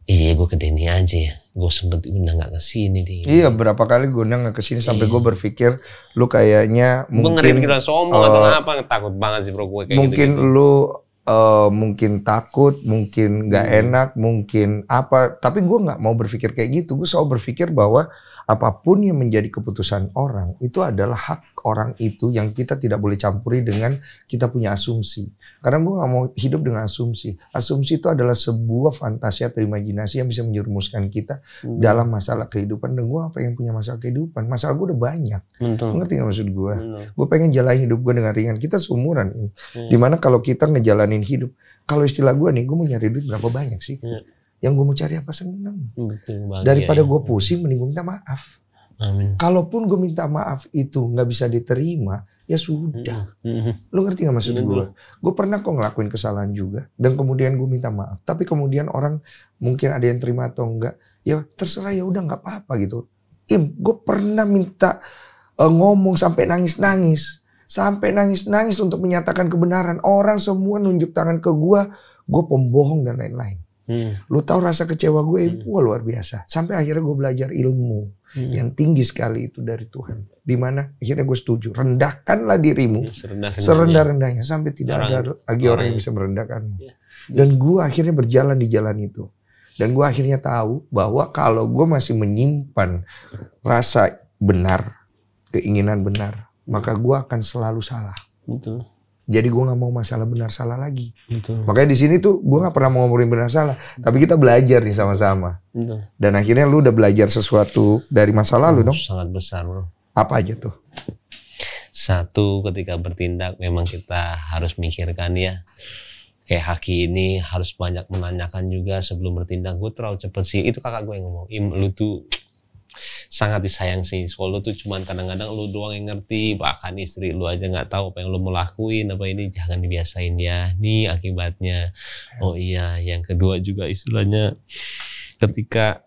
Iya gue ke Denny aja ya. Gue sempet undang gak kesini deh. Iya berapa kali gue undang gak kesini sampai gue berpikir lu kayaknya mungkin. Gue ngeri kita sombong atau apa, takut banget sih bro gue kayak mungkin gitu. Lu mungkin takut, mungkin gak enak, mungkin apa. Tapi gue gak mau berpikir kayak gitu. Gue selalu berpikir bahwa apapun yang menjadi keputusan orang itu adalah hak orang itu yang kita tidak boleh campuri dengan kita punya asumsi. Karena gue gak mau hidup dengan asumsi. Asumsi itu adalah sebuah fantasi atau imajinasi yang bisa menjerumuskan kita dalam masalah kehidupan. Dan gue gak pengen punya masalah kehidupan. Masalah gue udah banyak. Ngerti gak maksud gue? Gue pengen jalanin hidup gue dengan ringan. Kita seumuran. Dimana kalau kita ngejalanin hidup, kalau istilah gue nih, gue mau nyari duit berapa banyak sih? Yang gue mau cari apa seneng. Daripada gue pusing, mending gue minta maaf. Amin. Kalaupun gue minta maaf itu gak bisa diterima, ya sudah. Lu ngerti gak maksud gue? Gue pernah kok ngelakuin kesalahan juga. Dan kemudian gue minta maaf. Tapi kemudian orang mungkin ada yang terima atau enggak. Ya terserah, ya udah gak apa-apa gitu. Im, gue pernah minta ngomong sampai nangis-nangis. Sampai nangis-nangis untuk menyatakan kebenaran. Orang semua nunjuk tangan ke gue pembohong dan lain-lain. Lu tahu rasa kecewa gue, wah luar biasa. Sampai akhirnya gue belajar ilmu yang tinggi sekali itu dari Tuhan. Dimana akhirnya gue setuju, rendahkanlah dirimu serendah-rendahnya sampai tidak ada lagi orang yang bisa merendahkanmu. Dan gue akhirnya berjalan di jalan itu. Dan gue akhirnya tahu bahwa kalau gue masih menyimpan rasa benar, keinginan benar, maka gue akan selalu salah. Betul. Jadi gue nggak mau masalah benar salah lagi. Betul. Makanya di sini tuh gue nggak pernah mau ngomongin benar salah, tapi kita belajar nih sama-sama. Betul. Dan akhirnya lu udah belajar sesuatu dari masa lalu dong. Sangat besar, bro. Apa aja tuh? Satu, ketika bertindak memang kita harus mikirkan ya. Kayak Haki ini harus banyak menanyakan juga sebelum bertindak. Gue terlalu cepet sih. Itu kakak gue yang ngomong, Im, lu tuh sangat disayang sih. Kalau lu tuh cuman kadang-kadang lu doang yang ngerti. Bahkan istri lu aja gak tahu apa yang lu mau lakuin. Apa ini, jangan dibiasain ya. Nih akibatnya. Oh iya, yang kedua juga istilahnya ketika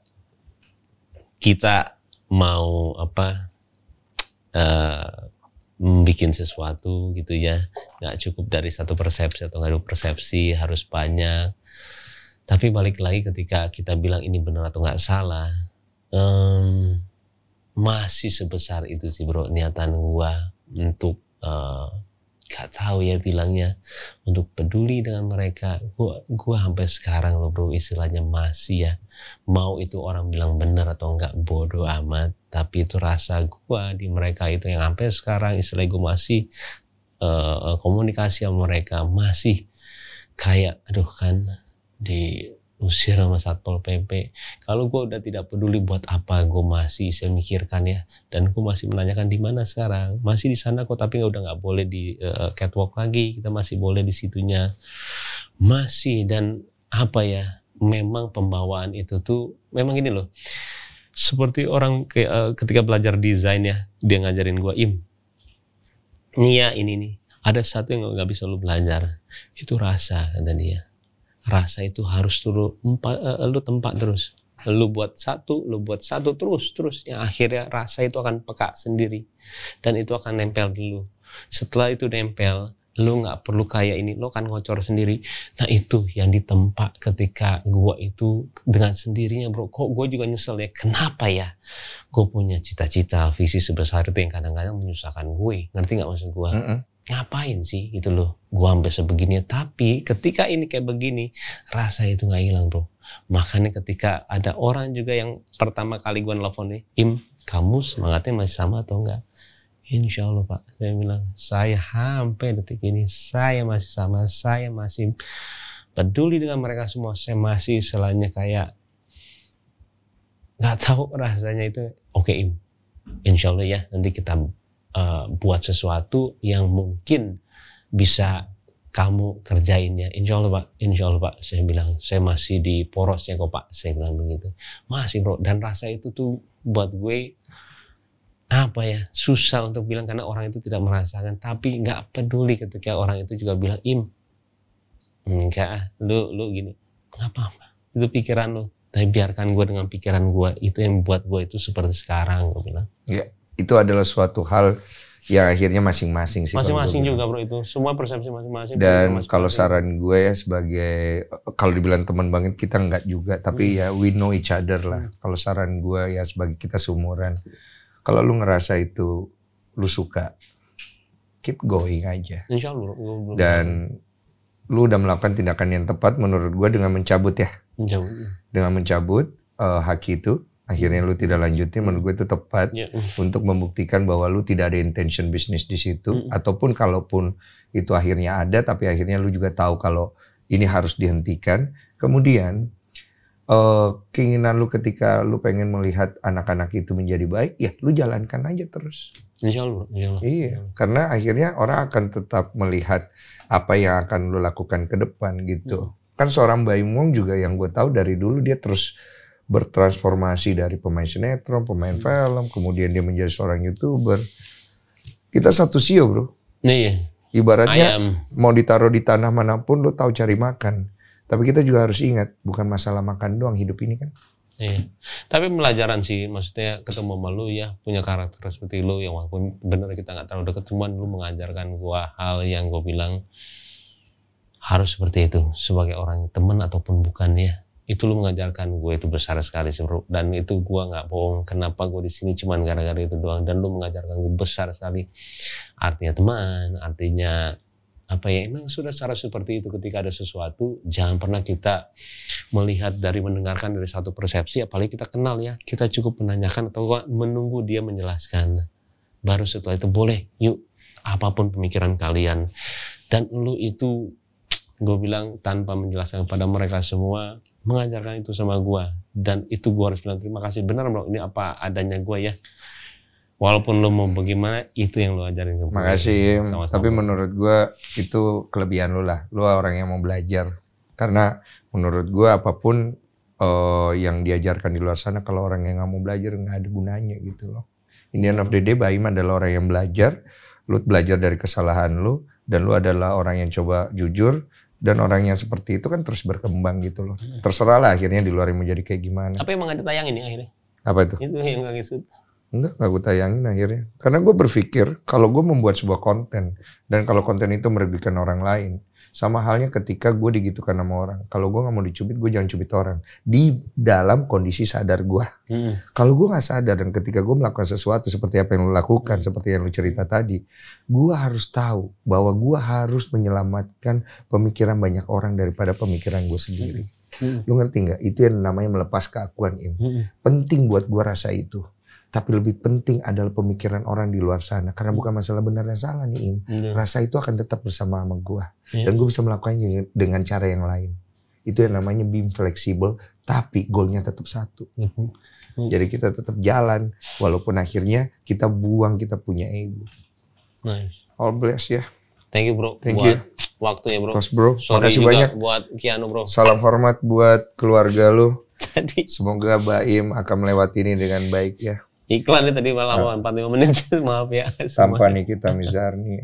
kita mau bikin sesuatu gitu ya, nggak cukup dari satu persepsi atau nggak ada persepsi, harus banyak. Tapi balik lagi ketika kita bilang ini benar atau nggak salah, masih sebesar itu sih bro niatan gua untuk gak tahu ya bilangnya, untuk peduli dengan mereka. Gua sampai sekarang loh bro istilahnya masih ya, mau itu orang bilang benar atau enggak bodoh amat, tapi itu rasa gua di mereka itu yang sampai sekarang istilahnya gua masih komunikasi sama mereka, masih kayak aduh kan diusir sama Satpol PP. Kalau gue udah tidak peduli buat apa gue masih saya mikirkan ya, dan gue masih menanyakan di mana sekarang, masih di sana kok, tapi udah nggak boleh di catwalk lagi, kita masih boleh di situnya masih. Dan apa ya, memang pembawaan itu tuh memang gini loh, seperti orang ketika belajar desain ya, dia ngajarin gue, Im, nih ya ini nih ada satu yang nggak bisa lu belajar, itu rasa, kata dia. Rasa itu harus lu tempat terus. Lu buat satu terus. Yang akhirnya rasa itu akan peka sendiri. Dan itu akan nempel dulu. Setelah itu nempel, lu gak perlu kayak ini, lu akan ngocor sendiri. Nah itu yang ditempa ketika gua itu dengan sendirinya bro. Kok gua juga nyesel ya, kenapa ya gua punya cita-cita, visi sebesar itu yang kadang-kadang menyusahkan gue. Ngerti gak maksud gua? Ngapain sih gitu loh, gua sampai sebegini. Tapi ketika ini kayak begini, rasa itu nggak hilang bro. Makanya ketika ada orang juga yang pertama kali gua nelfon nih, Im, kamu semangatnya masih sama atau enggak? Insya Allah Pak, saya bilang, saya sampai detik ini saya masih sama, saya masih peduli dengan mereka semua, saya masih selainnya kayak nggak tahu rasanya itu. Oke Im, insya Allah ya, nanti kita buat sesuatu yang mungkin bisa kamu kerjain ya. Insya Allah Pak, saya bilang, saya masih di porosnya kok Pak, saya bilang begitu. Masih bro, dan rasa itu tuh buat gue apa ya, susah untuk bilang karena orang itu tidak merasakan. Tapi nggak peduli ketika orang itu juga bilang, Im, enggak, lu gini, nggak apa-apa, itu pikiran lu. Tapi biarkan gue dengan pikiran gue, itu yang buat gue itu seperti sekarang, gue bilang. Ya. Itu adalah suatu hal yang akhirnya masing-masing sih. Masing-masing juga bro, itu semua persepsi masing-masing. Dan kalau saran gue ya, sebagai kalau dibilang teman banget kita enggak juga, tapi ya we know each other lah. Kalau saran gue ya sebagai kita seumuran, kalau lu ngerasa itu lu suka, keep going aja. Insya Allah. Dan lu udah melakukan tindakan yang tepat menurut gue dengan mencabut ya. Dengan mencabut Haki itu. Akhirnya lu tidak lanjutin, menurut gue itu tepat untuk membuktikan bahwa lu tidak ada intention bisnis di situ. Ataupun kalaupun itu akhirnya ada, tapi akhirnya lu juga tahu kalau ini harus dihentikan. Kemudian keinginan lu ketika lu pengen melihat anak-anak itu menjadi baik, ya lu jalankan aja terus. Insya Allah. Iya, karena akhirnya orang akan tetap melihat apa yang akan lu lakukan ke depan gitu. Kan seorang Baim Wong juga yang gue tahu dari dulu dia terus bertransformasi dari pemain sinetron, pemain film, kemudian dia menjadi seorang YouTuber. Kita satu sio bro. Iya. Ibaratnya mau ditaruh di tanah manapun lo tahu cari makan. Tapi kita juga harus ingat, bukan masalah makan doang hidup ini kan. Iya. Tapi pelajaran sih, maksudnya ketemu sama lu ya, punya karakter seperti lu yang walaupun bener kita nggak terlalu dekat, cuman lu mengajarkan gua hal yang gua bilang harus seperti itu sebagai orang teman ataupun bukan ya. Itu lu mengajarkan gue itu besar sekali sih bro, dan itu gue nggak bohong. Kenapa gue di sini cuman gara-gara itu doang, dan lu mengajarkan gue besar sekali. Artinya teman, artinya apa ya, emang sudah cara seperti itu. Ketika ada sesuatu, jangan pernah kita melihat dari mendengarkan dari satu persepsi, apalagi kita kenal ya, kita cukup menanyakan atau menunggu dia menjelaskan. Baru setelah itu boleh, yuk apapun pemikiran kalian. Dan lu itu, gue bilang tanpa menjelaskan kepada mereka semua, mengajarkan itu sama gue. Dan itu gue harus bilang terima kasih, benar bro, ini apa adanya gue ya. Walaupun lo mau bagaimana, itu yang lo ajarin. Makasih, tapi menurut gue itu kelebihan lo lah. Lo orang yang mau belajar. Karena menurut gue apapun yang diajarkan di luar sana, kalau orang yang nggak mau belajar nggak ada gunanya gitu loh. In the end of the day, Baim adalah orang yang belajar. Lo belajar dari kesalahan lo, dan lo adalah orang yang coba jujur. Dan orang yang seperti itu kan terus berkembang gitu loh. Terserah lah akhirnya di luar yang menjadi kayak gimana. Tapi emang ada tayangin ya akhirnya? Apa itu? Itu yang gak kisut. Enggak gue tayangin akhirnya. Karena gue berpikir kalau gue membuat sebuah konten, dan kalau konten itu merugikan orang lain, sama halnya ketika gue digitukan sama orang. Kalau gue gak mau dicubit, gue jangan cubit orang. Di dalam kondisi sadar gue. Kalau gue gak sadar dan ketika gue melakukan sesuatu seperti apa yang lo lakukan, seperti yang lo cerita tadi, gue harus tahu bahwa gue harus menyelamatkan pemikiran banyak orang daripada pemikiran gue sendiri. Lo ngerti gak? Itu yang namanya melepas keakuan, Im. Penting buat gue rasa itu. Tapi lebih penting adalah pemikiran orang di luar sana. Karena bukan masalah benar dan salah nih, Im. Rasa itu akan tetap bersama sama gue. Dan gue bisa melakukannya dengan cara yang lain. Itu yang namanya being fleksibel. Tapi goalnya tetap satu. Jadi kita tetap jalan. Walaupun akhirnya kita buang kita punya ego. Nice. All bless ya. Thank you bro. Thank you. Waktunya bro. Tos bro. Sorry makasih juga banyak. Buat Keanu bro. Salam hormat buat keluarga lu. Tadi Semoga Baim akan melewati ini dengan baik ya. iklan nih tadi malah 45 menit. Maaf ya. Tanpa nih kita Mizarni.